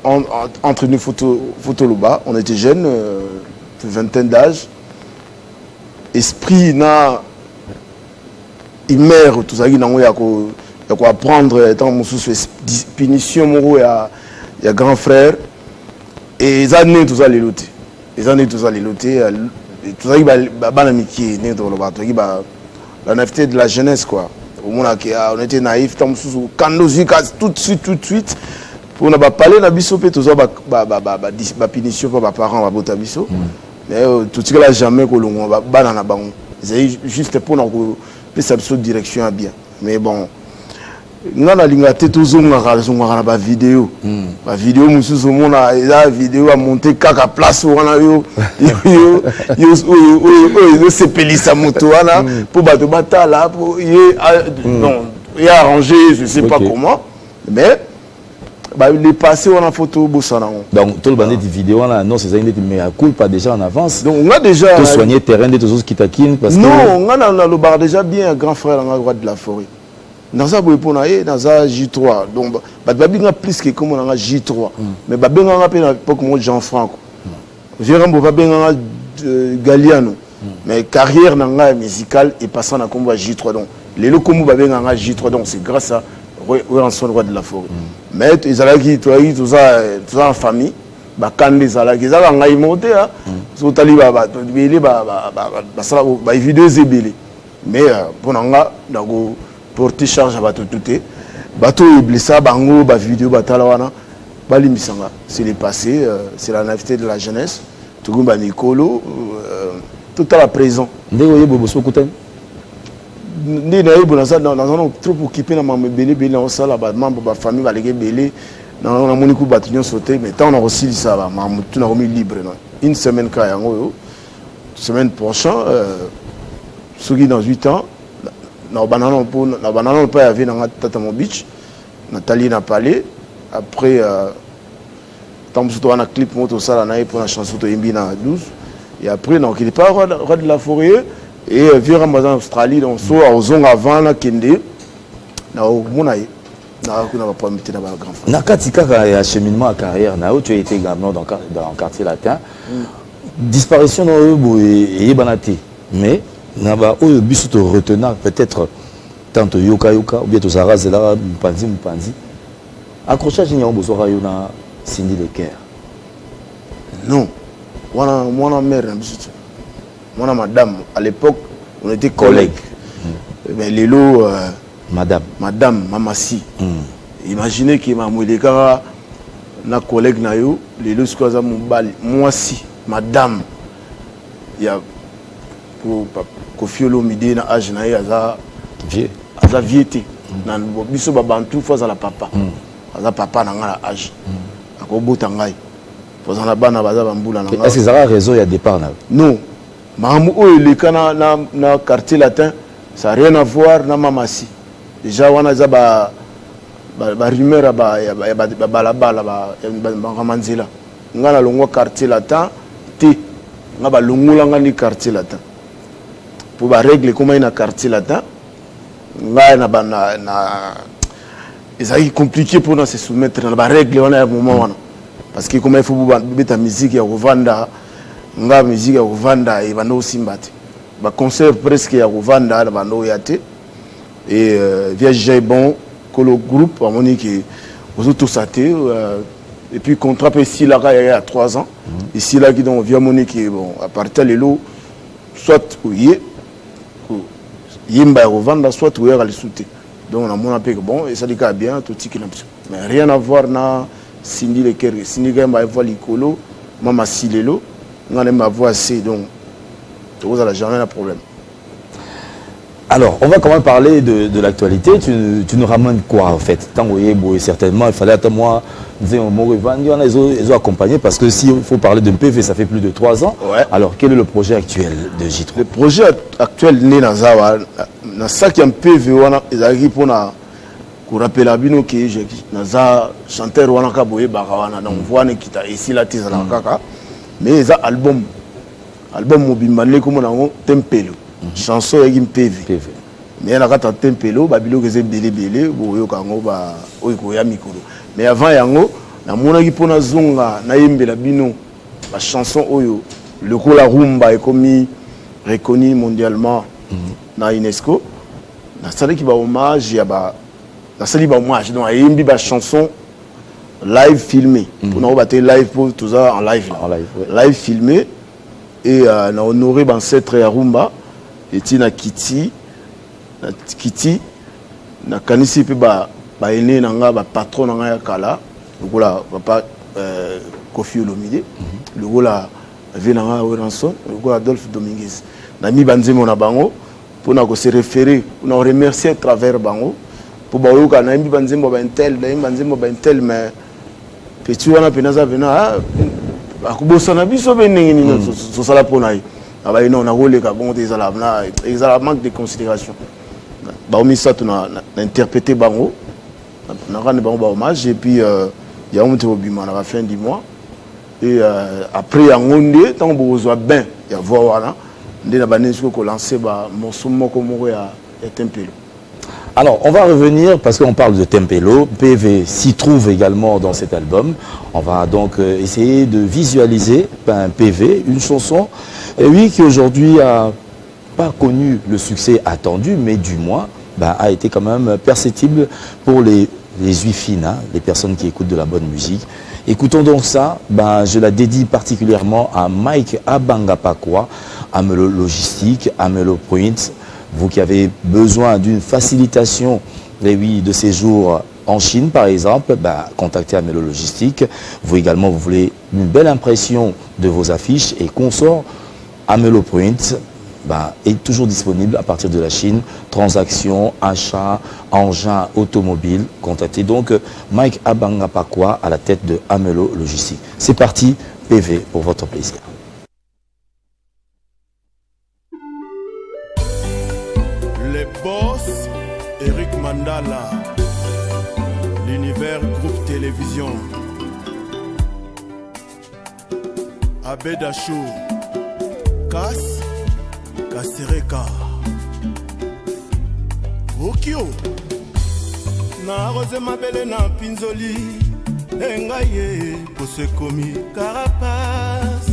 Entre nous, Photoloba, on était jeunes, une vingtaine d'âge. Esprit, il meurt, tout ça, il y a quoi apprendre étant mon punition mon il y a grand frère et les années tout ça les loter tout ça qui va amitié la naïveté de la jeunesse quoi au monde on était naïf tant tout de suite pour on a parlé na biso pe tout ça ba punition pour parents ba bota biso mais tout ce que là jamais ko longo ba na bango c'est juste pour nous ça direction bien mais bon nga na linga te tozongaka na ba vidéo mususu mona eza vidéo a monter kaka place wana yo sepelisa moto wana pour bato batala pour non il a arrangé je sais pas comment mais les passé wana photo bosana donc tout le bandit de vidéo là non c'est ça mais à culpa déjà en avance donc on a déjà tout soigner terrain de tous qui taquine parce que non on a le bar déjà bien grand frère à droite de la forêt. Dans ça, dans un J3. Donc, il y a plus que comme on a J3. Mais il y a à l'époque Jean-Franco. Il y a Galliano. Mais carrière musicale est passée dans le J3. Donc, les locaux comme J3. Donc, c'est grâce à Ranson Roi de la Forêt. Mais ils ont tout ça en famille. Quand ils ont monté, ils ont vidéo. Mais pour nous, porter charge à bateau tout bateau est blessé bango ba vidéo batalawana bali misanga c'est le passé c'est la naïveté de la jeunesse tout ba Nicolo tout à la présent ndeko bobo sokuten ndi na yebo na ça dans un trop occupé na mambe belé na sala ba membre ba famille ba légué belé na moni ku batuño sauté mais tant on a aussi ça ba mamu tout na remis libre une semaine ka yango semaine prochaine soki dans 8 ans na banana pas avait dans Tatamo Beach Nathalie n'a parlé après tant que on a clip moto ça là pour la chanson de Imbi na 12 et après donc il est pas roi de la forêt et vieux Ramadan Australie donc so ozonga avant la kende na monaï na kuna ba promettre na ba grand frère na katika ya cheminement à carrière na tu as été également dans quartier latin disparition dans et banati mais naba oyo biso to retenant peut-être tanto yoka ou bien to zaraze là mpanzi accrochage ni ombozo rayo na Cindy Lecker non moi mère moi madame à l'époque on était collègues mais les lots madame mamasi imaginez que ma mouleka na collègue na yo les lots quoi ça moi si madame il y a Kofiolo midi na âge na aza viété na biso babantu fois à la papa aza papa na ngala âge akobota ngai fois na bana baza bambula na ngala est-ce que ça a raison il départ là non mamu o le kana na quartier latin ça n'a rien à voir na mamasi déjà wana za ba rumeur ba ramanzela ngala longo quartier latin te ngaba longola ngani quartier latin pour la règle comment il a quartier latin c'est compliqué pour nous se soumettre à la règle on a un moment parce que comme il faut mettre la musique à Rwanda, la musique à Rwanda et bando simbate. Ba concert presque à Rwanda bando yate et via bon que le groupe à mon qui aux autres saté et puis contrat ici là il y a 3 ans ici là qui donc via mon qui bon à partir de l'eau soit yimba Rwanda soit ou à le souter. Donc on a mon appel bon et ça dit bien tout qui mais rien à voir na Cindy le Kerry Cindy quand va voir l'icolo mama silelo on ma voix c'est donc vous allez jamais un problème. Alors, on va quand même parler de l'actualité. Tu nous ramènes quoi en fait? Tant que certainement, il fallait attendre moi, ils ont accompagné parce que s'il faut parler d'un PV, ça fait plus de 3 ans. Ouais. Alors, quel est le projet actuel de J3? Le projet actuel né dans ça qui est un PV, ils arrivent pour rappeler à Bino qui est chanteur wana kaboye barawana donc voix qui t'a ici la tise la kaka mais ils album mobimale comme on a Tempelo chanson avec un PV mais il y a un Tempelo babilo que c'est belé boyo kango ba oiko ya mikolo mais avant yango na mona ki pona zonga na yembela bino la chanson oyo le coup la rumba est commis reconnu mondialement na UNESCO na sala ki ba hommage ya ba na sali ba hommage donc yembi ba chanson live filmé on a battu live pour tout ça en live live filmé et on a honoré l'ancêtre ya rumba et tina Kitty na kanisi pe ba ene nanga ba patron nanga ya kala lokola papa Kofi Olomide lokola venanga Weranson lokola Adolphe Dominguez na mi banzemo na bango pour na ko se référer on a remercier à travers bango pour ba yoka na mi banzemo ba intel na mi banzemo ba intel mais petit wana penaza vena akubosana biso benengi ni so sala pona yi aba ino na roleka bon des alabna ils manque de considération ba omi ça tu na interpréter bango na rendre bango ba hommage et puis il y a un petit bima à la fin du mois et après ya ngonde tant bozwa ben ya voix wana ndena banesko ko lancer ba morceau moko moko ya Tempelo. Alors, on va revenir, parce qu'on parle de Tempelo, PV s'y trouve également dans cet album. On va donc essayer de visualiser un PV, une chanson, et oui, qui aujourd'hui n'a pas connu le succès attendu, mais du moins a été quand même perceptible pour les huifines, hein, les personnes qui écoutent de la bonne musique. Écoutons donc ça, je la dédie particulièrement à Mike Abangapakwa, Amelo Logistique, Amelo Point. Vous qui avez besoin d'une facilitation de séjour en Chine, par exemple, contactez Amelo Logistique. Vous également, vous voulez une belle impression de vos affiches et consorts, Amelo Point est toujours disponible à partir de la Chine. Transactions, achats, engins automobiles. Contactez donc Mike Abangapakwa à la tête de Amelo Logistique. C'est parti, PV pour votre plaisir. Boss, Eric Mandala, l'univers groupe télévision, Abeda Show, Kasereka, Okio, na rose mabele na pinzoli, engaye, posekomi carapace,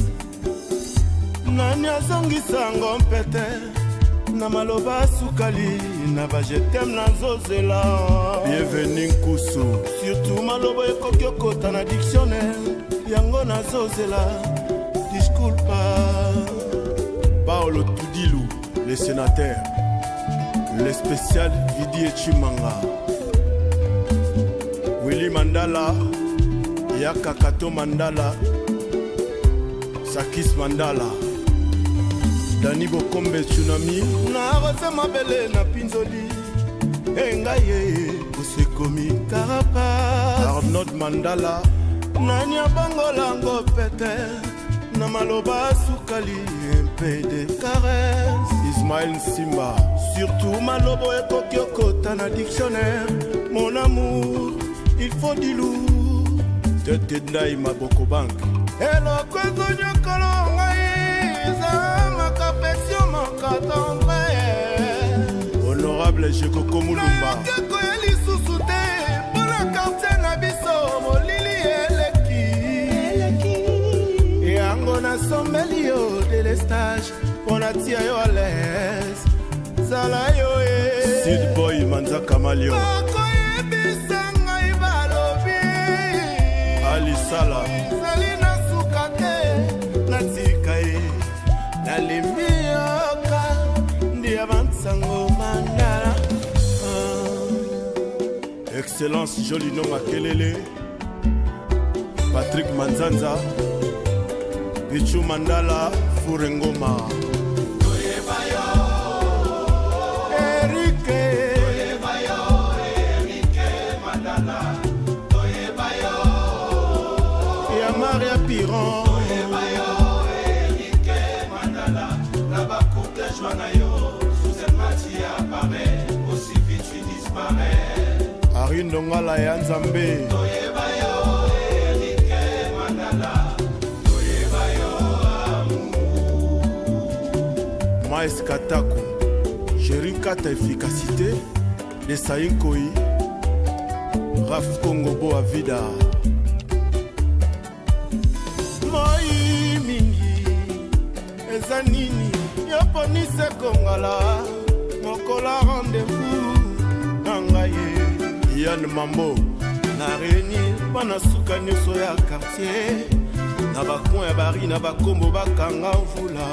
nanya zongi sango pete. Na maloba sukali na ba je t'aime na zozela bienvenue Nkusu surtout maloba ekoki okota na dictionnaire yango na zozela disculpa Paolo Tudilou le sénateur le spécial Vidi Chimanga Willy Mandala Yaka Kato Mandala Sakis Mandala Dani Bokombe Tsunami na rose mabele na pinzoli engaye osekomi carapace Arnold Mandala nanya bangolango pete na maloba sukali mpe de caresse Ismaël Simba surtout malobo ekoki okota na dictionnaire mon amour il faut du lourd tete ndai maboko bank eloko ezonyokolo ngai honorable Jekoko Mulumba atia yo à l'aise zala yo Sid Boy Manza Kamalion akoyebisa ngai balobi Alisala zali nasuka te natika ye nalembi yoka ndi avansango mandala Excellence Jolino Makelele Patrick Manzanza Pichu Mandala Furengoma Toyebayo Erike Mandala Toyebayo Maria Piron Toyebayo Erike Mandala là-bas couple Joanayo Suzanne Matia apparaît aussi vite tu disparais Arindongala ya Nzambe Toyebayo Erike Mandala Maes Katako, Chéri Kata efficacité, les Saïnkoi, Raf Kongobo Avida. Moi mingi, ezanini, yoponi se kongala, mokola rendez-vous, nangaye, Yann Mambo, na réuni, bana suka nyoso ya quartier, na bakon ya bari, na bakombo bakanga mvula.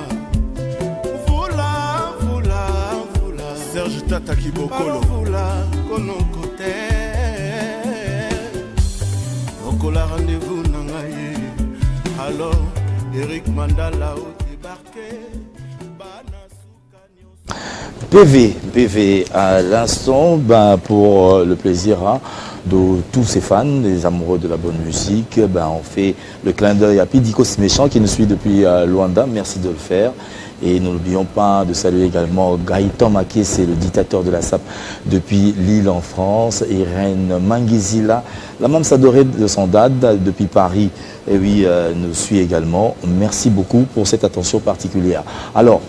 Serge Tata Kibokolo Kono Kote Okola rendez-vous nangaye alors Eric Mandala au débarqué PV à l'instant pour le plaisir de tous ces fans, des amoureux de la bonne musique, on fait le clin d'œil à Pidikos Méchant qui nous suit depuis Luanda, merci de le faire. Et nous n'oublions pas de saluer également Gaëtan Maké, c'est le dictateur de la SAP depuis Lille en France. Irène Manguizila, la Mame Sadoré de son dad depuis Paris, et oui, nous suit également. Merci beaucoup pour cette attention particulière. Alors,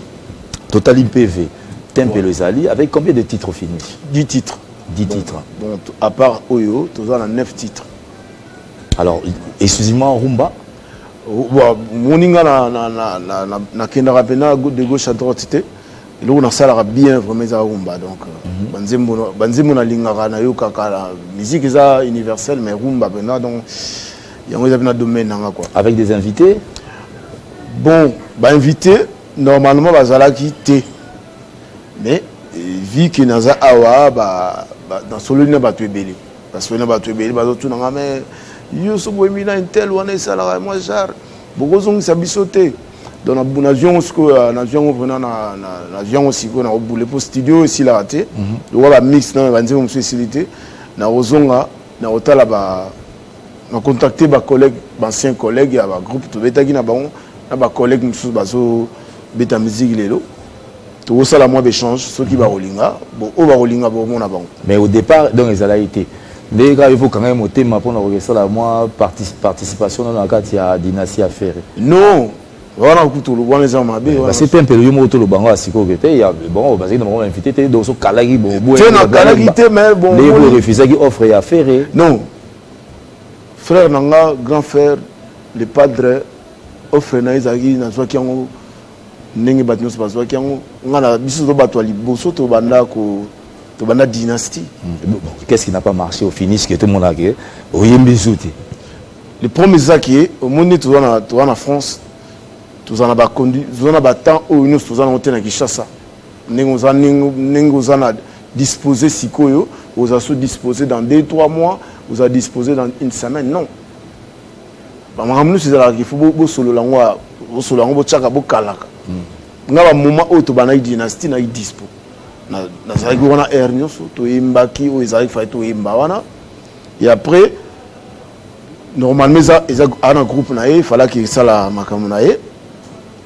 Total PV, Tempe Lozali, avec combien de titres finis? 10 titres. 10 titres. Bon, à part Oyo, tu as 9 titres. Alors, exclusivement Rumba? Moninga na kendara pena de gauche à droite c'était là on a ça bien vraiment ça rumba donc banzembo na lingara na yo kaka la musique ça universelle mais rumba pena donc yango ça na domaine nanga quoi avec des invités bon ba invité normalement bazala qui té mais vu que naza awa dans solo na ba tuebeli parce que na ba tuebeli ba tout nanga mais yo so boemina intel wana sala moi jar bokozong sa bisoté dans la avion prenant na avion aussi ko na boule pour studio ici la raté le wala mix na banze mo spécialité na ozonga na otala ba na contacter ba collègue ancien collègue ya ba groupe to betaki na ba collègue mususu bazo beta musique lelo to sala moi échange ceux qui ba rolinga bon o ba rolinga bon na bango mais au départ donc ils allaient été mais il faut quand même au thème pour nous la moi participation dans la carte il y a dynastie à faire non voilà tout le bon les hommes c'est un peu le moto le bango à siko il y a bon parce que nous invité t'es dans ce kalagi bon mais bon les refusés qui offrent à faire non frère nanga grand frère le padre offre na izaki na soi qui ont ndenge batnos pas soi qui ont ngala biso to batwali boso to banda ko la dynastie. Qu'est-ce qui n'a pas marché au finish que tout le monde a gagné? Le premier ça qui est au monde tout en France, tout en a conduit, tout en a temps où nous tout en a Kinshasa. Nous avons disposé sikoyo, vous avez disposé dans 2-3 mois, vous avez disposé dans une semaine, non. Nous c'est là qu'il faut solo langwa, solo langwa chaka bokalaka. Ngaba moment où tu bana dynastie na dispo. Na zaki wana hernios to imbaki ou ezaki fa to imbawana et après normalement ça un groupe na il fallait que ça la makamu na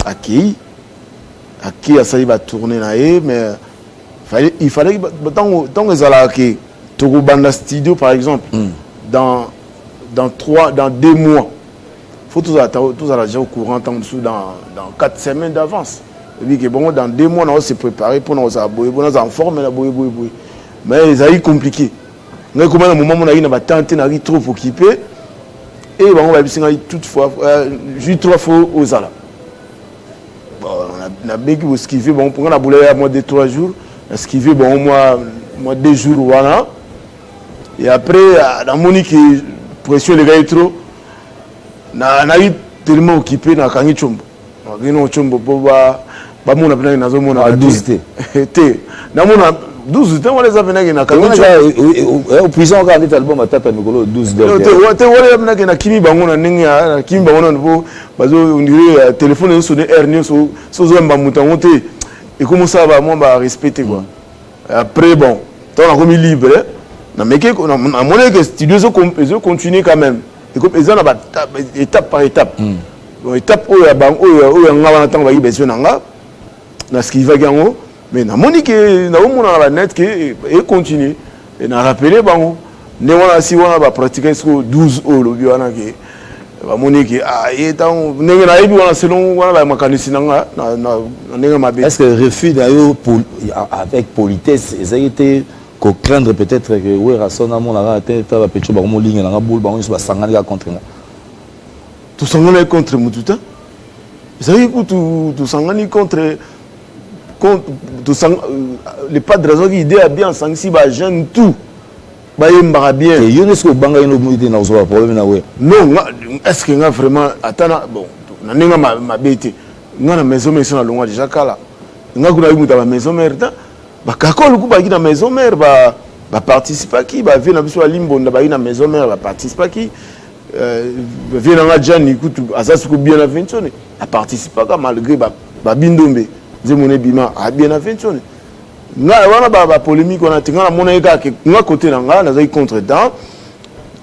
aki à ça il va tourner na mais il fallait tant ezala que to banda studio par exemple dans 2 mois faut tous à déjà au courant dans 4 semaines d'avance. Et puis bon, dans 2 mois, on va se préparer pour nous en forme, mais ça est compliqué. Mais comment à un moment, on a tenté, on a trop occupé, et on va toutefois, juste 3 fois aux ala. On na beki bo skiver bon pour na boulaya moi 2-3 jours na skiver bon moi 2 jours voilà et après dans monique pression les gars trop na eu tellement occupé na kangi chombo ngino chombo boba ba mona pena na zo mona 12 té na mona 12 temps on les a venus na kangi au prison quand on est album à tata mikolo 12 donc te wala mena na kimi bango na ningi na kimi bango na bo bazo on dirait téléphone sonné hernie so mba mutango te et comment ça va moi ba respecter quoi après bon toi on a remis libre na meke na monnaie que studio zo continuer quand même et comme ils ont étape par étape bon étape où ya bang où nga wana tango ba besoin nanga na ce qui va gango mais na moni que na omona na net que et continuer et na rappeler bango ne wana si wana ba pratiquer sur 12 heures lo biwana que ba moni que et tant ndenge na yebi wana selon wana ba makanisi nanga na ndenge mabe. Est-ce que refus d'ailleurs avec politesse ils ont été qu'on craindre peut-être que oui rasona mon la tête va pecho ba mo ligne na boule ba on se sangana contre moi tout sangana contre mututa ça y est tout sangani contre les pas de raison qui idée à bien sang si ba jeune tout ba yemba bien et yo est-ce que banga ino muté na zo problème na we non est-ce que nga vraiment atana bon na ninga ma bête nga na maison mais na longa déjà kala nga kuna yimuta ba maison mère bakakolo ku baki na maison mère ba participer qui ba vient na biso limbonda ba na maison mère ba participer qui vient na Jani kutu asasi ku bien na ventione a participer ka malgré ba bindombe zemone bima a bien na ventione nga wana ba polémique on a tinga na mona eka ke nga côté na nga na zai contre temps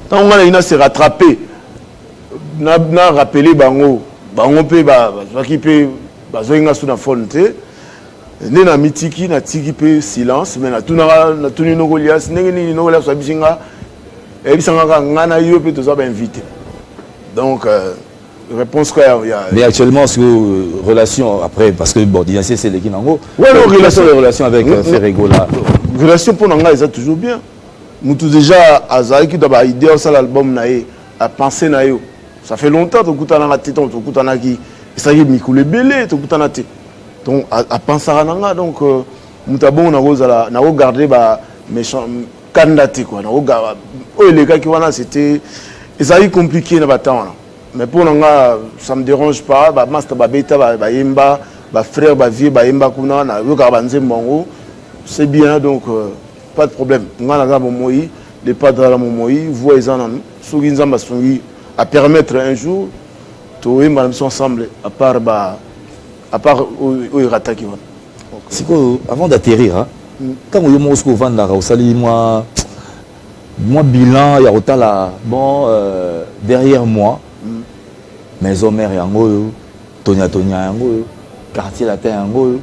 tant nga ina se rattraper na rappeler bango pe ba ki pe ba zo nga sous na fonte ne na mitiki na tiki pe silence mais na tuni no golias ndenge ni no golias abisinga e bisanga ngana yo pe to za ba invité donc réponse quoi mais actuellement ce relation après parce que bon Dynastie c'est les kinango ouais relation avec Ferrego là relation pour nga ça toujours bien mutu déjà azali ki doit ba idée sur l'album na e a penser na yo ça fait longtemps to kutana na téton to kutana ki ça y est mikule belé to kutana té donc à penser à nanga donc mutabon na regarder ba méchant candidaté quoi na regarder les gars qui wana c'était ça y compliqué na batant mais pour nanga ça me dérange pas ba master ba beta ba yemba ba frère ba vieux ba yemba kuna na yo ka banze mongo c'est bien donc pas de problème ngana za momoyi les padres la momoyi voix ezana soki nzamba songi à permettre un jour to yemba na ensemble à part où il rattaque. C'est quoi avant d'atterrir hein quand on est au vendre là au sali moi bilan il y a autant là bon derrière moi maison mère yango Tonia yango quartier latin yango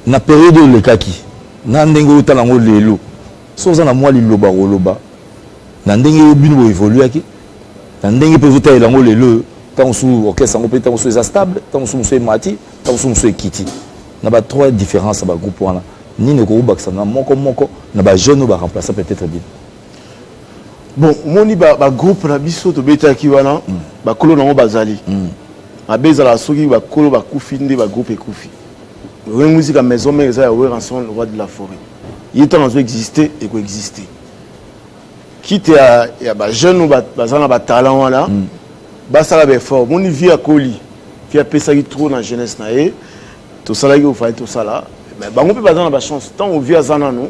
na période le kaki na ndenge utala ngo lelo soza na moi liloba roloba na ndenge bino évoluer ki na ndenge peut vous tailler ngo lelo tant sous orchestre ngo peut tant sous stable tant sous mati tant sous kiti na ba trois différences ba groupe wana ni ne ko baksa na moko na ba jeune ba remplacer peut-être bien bon moni ba groupe na biso to beta ki wana ba kolo na ngo bazali abeza la soki ba kolo ba kufi nde ba groupe ekufi we musique à maison mais ça ouais rançon le roi de la forêt il est en train d'exister et coexister quitte ya ba jeune ba zana ba talent wana ba sala be fort mon vie à Koli qui a pesa qui trop dans jeunesse na e to sala ki ofai to sala mais bango pe bazana ba chance tant on vit à zana no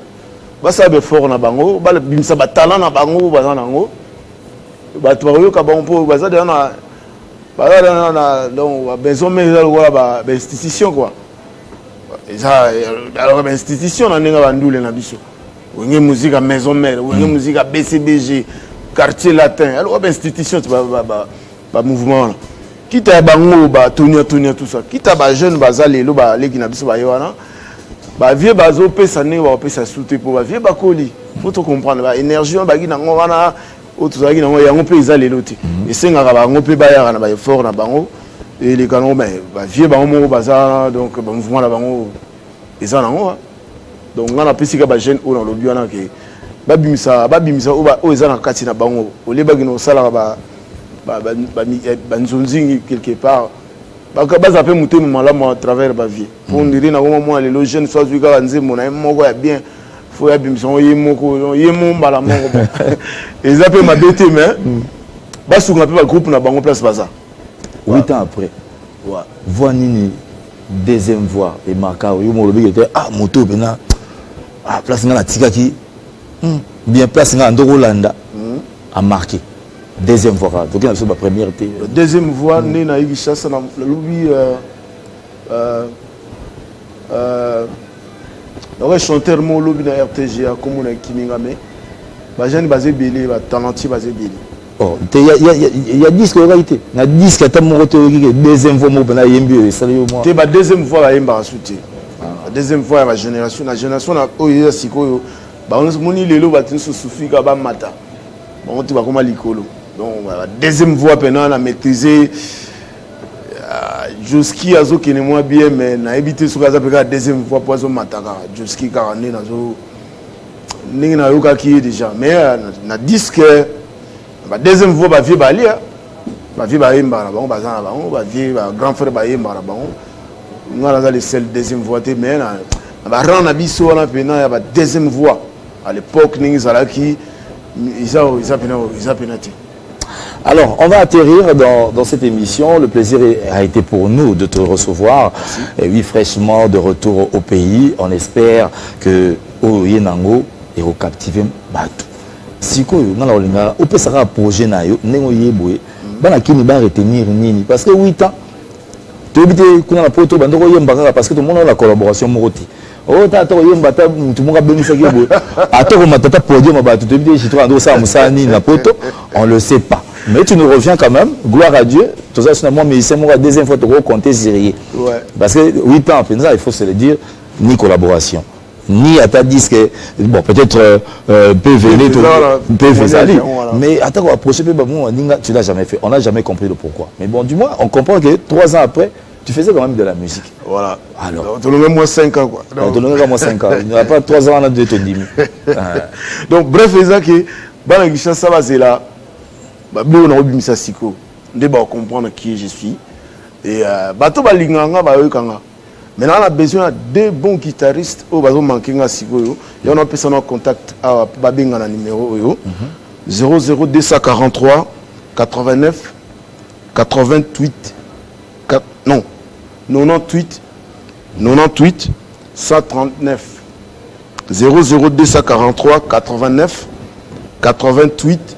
ba sala be fort na bango ba bimsa ba talent na bango bazana ngo ba to yo ka bango po bazana na donc maison mais ba institution quoi ça alors institution na ninga bandule na biso wenge musique à maison mère wenge musique à BCBG quartier latin alors institution ba mouvement quitte à bango ba tonia tout ça quitte à ba jeune bazalelo ba leki na biso ba yona ba vieux bazo pesa ne ba pesa souté pour ba vieux ba koli faut to comprendre ba énergie ba gi na ngwana o to za gi na ngo yango pe izalelo te et senga ba ngo pe ba ya na ba effort na bango et les canons mais ba vieux ba mo baza donc ba mouvement la bango eza nango donc on a pesi ka ba jeune o na lobi wana ke ba bimisa o ba o eza na kati na bango o le ba gino sala ba nzonzingi quelque part baza pe muté malamu à travers ba vie pour dire na comment les jeunes soit du gars nzembo na moko ya bien faut ya bimson yemo mbala moko et ça peut m'abêter mais basuka pe ba groupe na bango place baza 8 ans après voix nini deuxième voix et marqué yo mo lobi était ah moto bena ah place nga na tikaki bien place nga ndoko landa a marqué deuxième voix donc il la première été deuxième voix né na Kinshasa na lobi le chanteur mo lobi na RTGA comme na Kimingame ba jeune basé belé ba talenti basé belé oh il y a disque réalité na disque ta mo roto deuxième voix mo bena yembi et ça yo moi te ba deuxième voix ba yemba souté deuxième fois la génération na oyo sikoyo ba on moni lelo ba tinso sufika ba mata bon tu va comme likolo donc la deuxième voix pendant la maîtriser Joski azo kene moi bien mais na éviter sur la deuxième voix poison mataka Joski karane nazo ningi na yoka ki déjà mais na disque ba deuxième voix ba vie ba lia ba vie ba yemba na ba za na ba vie ba grand frère ba yemba na ba nous avons les seules deuxième voix mais na rang na biso wana pena ya ba deuxième voix à l'époque ningi zalaki ils a pénalité. Alors, on va atterrir dans cette émission. Le plaisir a été pour nous de te recevoir. Et oui, fraîchement de retour au pays. On espère que Oyenango est captivé Batou. Si on peut se projet na yo nengo yeboye bana kini ba retenir nini parce que 8 ans tu habite kuna na poto bandoko yembaka parce que tout le monde a la collaboration moroti. Oh tata yembata tout le monde a béni ça yeboye atoko matata podium Batou tu habite chez toi ndo ça musani na poto on le sait pas. Mais tu nous reviens quand même, gloire à Dieu. Tout ça, c'est moi, mais c'est moi, deuxième fois, tu vas compter sérieux. Ouais. Parce que 8 ans, il faut se le dire, ni collaboration, ni à ta disque, bon, peut-être PV, mais attends, approcher, tu l'as jamais fait. On n'a jamais compris le pourquoi. Mais bon, du moins, on comprend que 3 ans après, tu faisais quand même de la musique. Voilà. Alors. Tu as moins 5 ans, quoi. Tu as moins 5 ans. Il n'y a pas 3 ans, on a de te dire. Donc, bref, c'est ça que, ça va, c'est là. On a obimisa siko nde ba comprendre qui je suis et bato ba linganga ba yokanga maintenant on a besoin de deux bons guitaristes au bazo mankinga siko yo et on a personne en contact à ba benga na numéro yo 00243 89 88 non 98 139 00243 89 88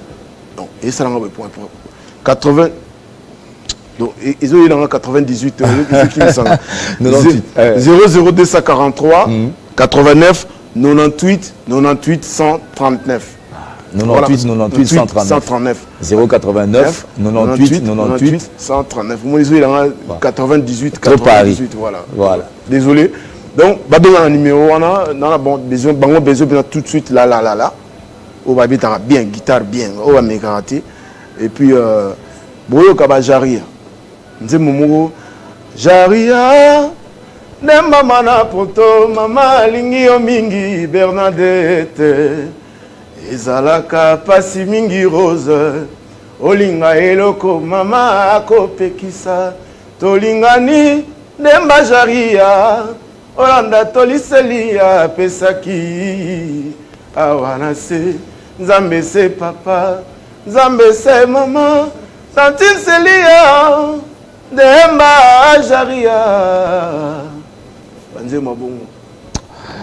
et ça n'a pas point 80 donc ils ont eu dans 98 00243 89 98 139 98 139 089 98 139 moi ils ont eu dans 98 voilà désolé donc ba donner un numéro on a bon besoin tout de suite là on va bien guitare bien on va me karaté et puis boyo kaba jaria nzemumugo jaria nemba mana poto mama lingi yo mingi Bernadette ezalaka pasi mingi rose olinga eloko mama akopekisa tolingani nemba jaria olanda toliselia pesaki awana se Nzambe se papa, Nzambe se maman, Santine Selia, Demba Jaria.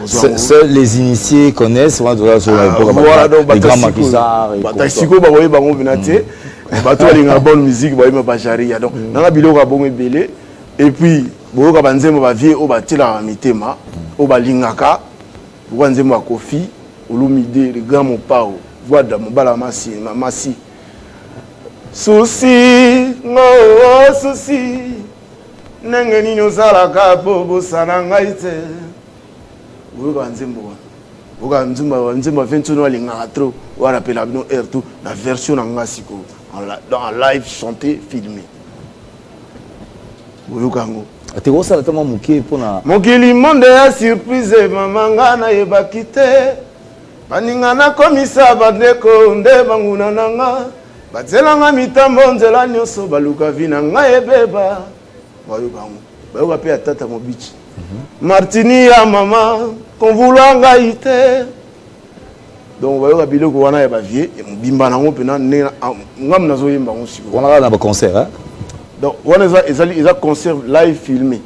Seuls les initiés connaissent, voilà, les grands maquisards. Bonne musique, donc, dans la bilo belé, et puis, Boka Banzemo va vie au batila mitema, au balingaka, Wanzemo Kofi. Olumide le grand mon pao voix de mon bala massi souci no souci nengeni nyozala ka bobo sananga ite uga nzimba nzimba 21 alinga trop on rappelle abino R2 la version nanga siko en live chanté filmé uyokango ate osala tama muke pona mokili monde ya surprise mamanga na yebakite Baningana komisa bandeko nde banguna nanga Batzelanga mitambo nzela nyoso baluka vina nga ebeba bayoka pe atata mobichi Martini ya mama konvulanga ite donc bayoka biloko wana ya bavie mobimba nango pena ngam nazoyemba ngo siko wana na ba concert hein donc wana eza concert live filmé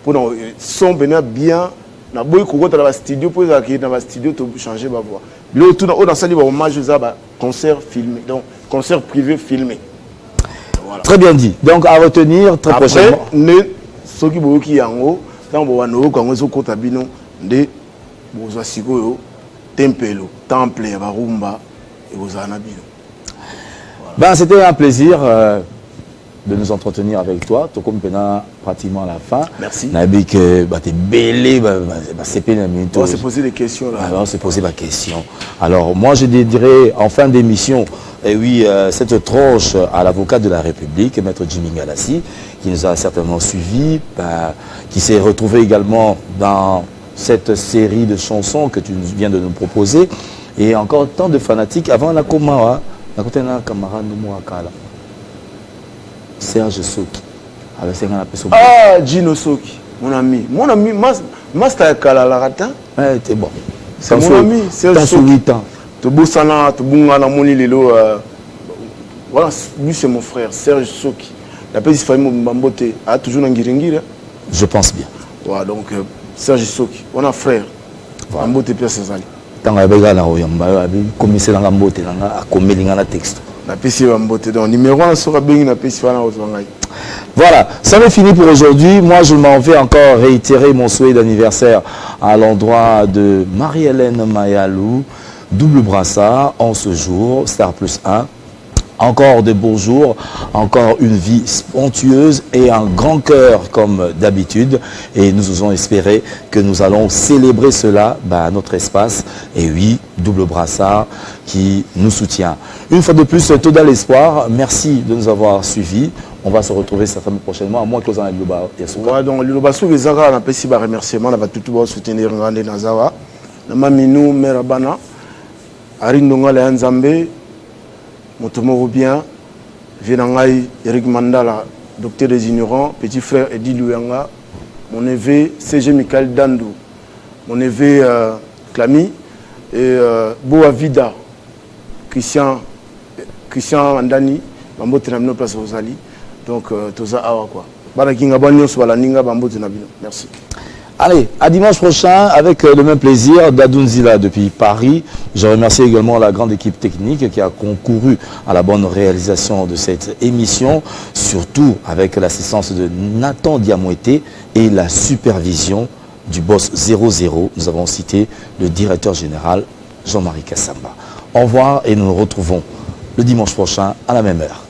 pour son pena bien na boy kokota na ba studio pour ça na ba studio to changer ba voix biloko tout dans sali ba hommage za ba concert filmé donc concert privé filmé. Voilà. Très bien dit. Donc à retenir très prochainement. Après, ceux qui boyoki yango, tant boano quand on kota bino de boza sikoyo tempelo, temple ya barumba et bozana bino. Ben c'était un plaisir de nous entretenir avec toi. Tu comme pratiquement à la fin. Merci. Nabik t'es belé c'est pas une minute. On va se poser des questions là. On va se poser la question. Alors moi je dirais en fin d'émission cette tranche à l'avocat de la République, Maître Jimmy Galassi, qui nous a certainement suivis, qui s'est retrouvé également dans cette série de chansons que tu viens de nous proposer. Et encore tant de fanatiques. Avant la Komara, la camarade Noumouakala, Serge Soki. Ah, Gino Soki, mon ami, Master Kalalarata. T'es bon. C'est mon ami, Serge Soki. Tobosana, Tobungana, Moni Lelo. Voilà, lui c'est mon frère, Serge Soki. La petite famille Mbambote a toujours un guiringire. Je pense bien. Voilà, donc Serge Soki, on a frère. Mbambote Pierre César. Tant que vous avez commencé dans la mbote, à commettre dans la texte. Voilà, ça m'est fini pour aujourd'hui. Moi, je m'en vais encore réitérer mon souhait d'anniversaire à l'endroit de Marie-Hélène Mayalou, double brassard en ce jour, Star Plus 1. Encore de beaux jours, encore une vie spiritueuse et un grand cœur comme d'habitude. Et nous osons espérer que nous allons célébrer cela à notre espace. Et oui, double brassard qui nous soutient. Une fois de plus, tout à l'espoir. Merci de nous avoir suivis. On va se retrouver certainement prochainement, à moins que vous en ayez le bas. Donc, le Bassou, les Zara, on a fait un remerciement. On va tout soutenir Ngandé Nazawa. Namaminou, Merabana, Arindonga, les Nzambe. Motomoro bien, Vienangaï, Eric Mandala, docteur des ignorants, petit frère Eddie Louyanga, mon neveu CG Michael Dandou, mon neveu Clamy, et Boa Vida, Christian Mandani, Bambo Tenamino Place Rosali, donc Toza Awa quoi. Barakinga Banyo Swalaninga Bambo Tenamino. Merci. Allez, à dimanche prochain, avec le même plaisir, Dadounzila depuis Paris. Je remercie également la grande équipe technique qui a concouru à la bonne réalisation de cette émission, surtout avec l'assistance de Nathan Diamoueté et la supervision du boss 00. Nous avons cité le directeur général Jean-Marie Kassamba. Au revoir et nous nous retrouvons le dimanche prochain à la même heure.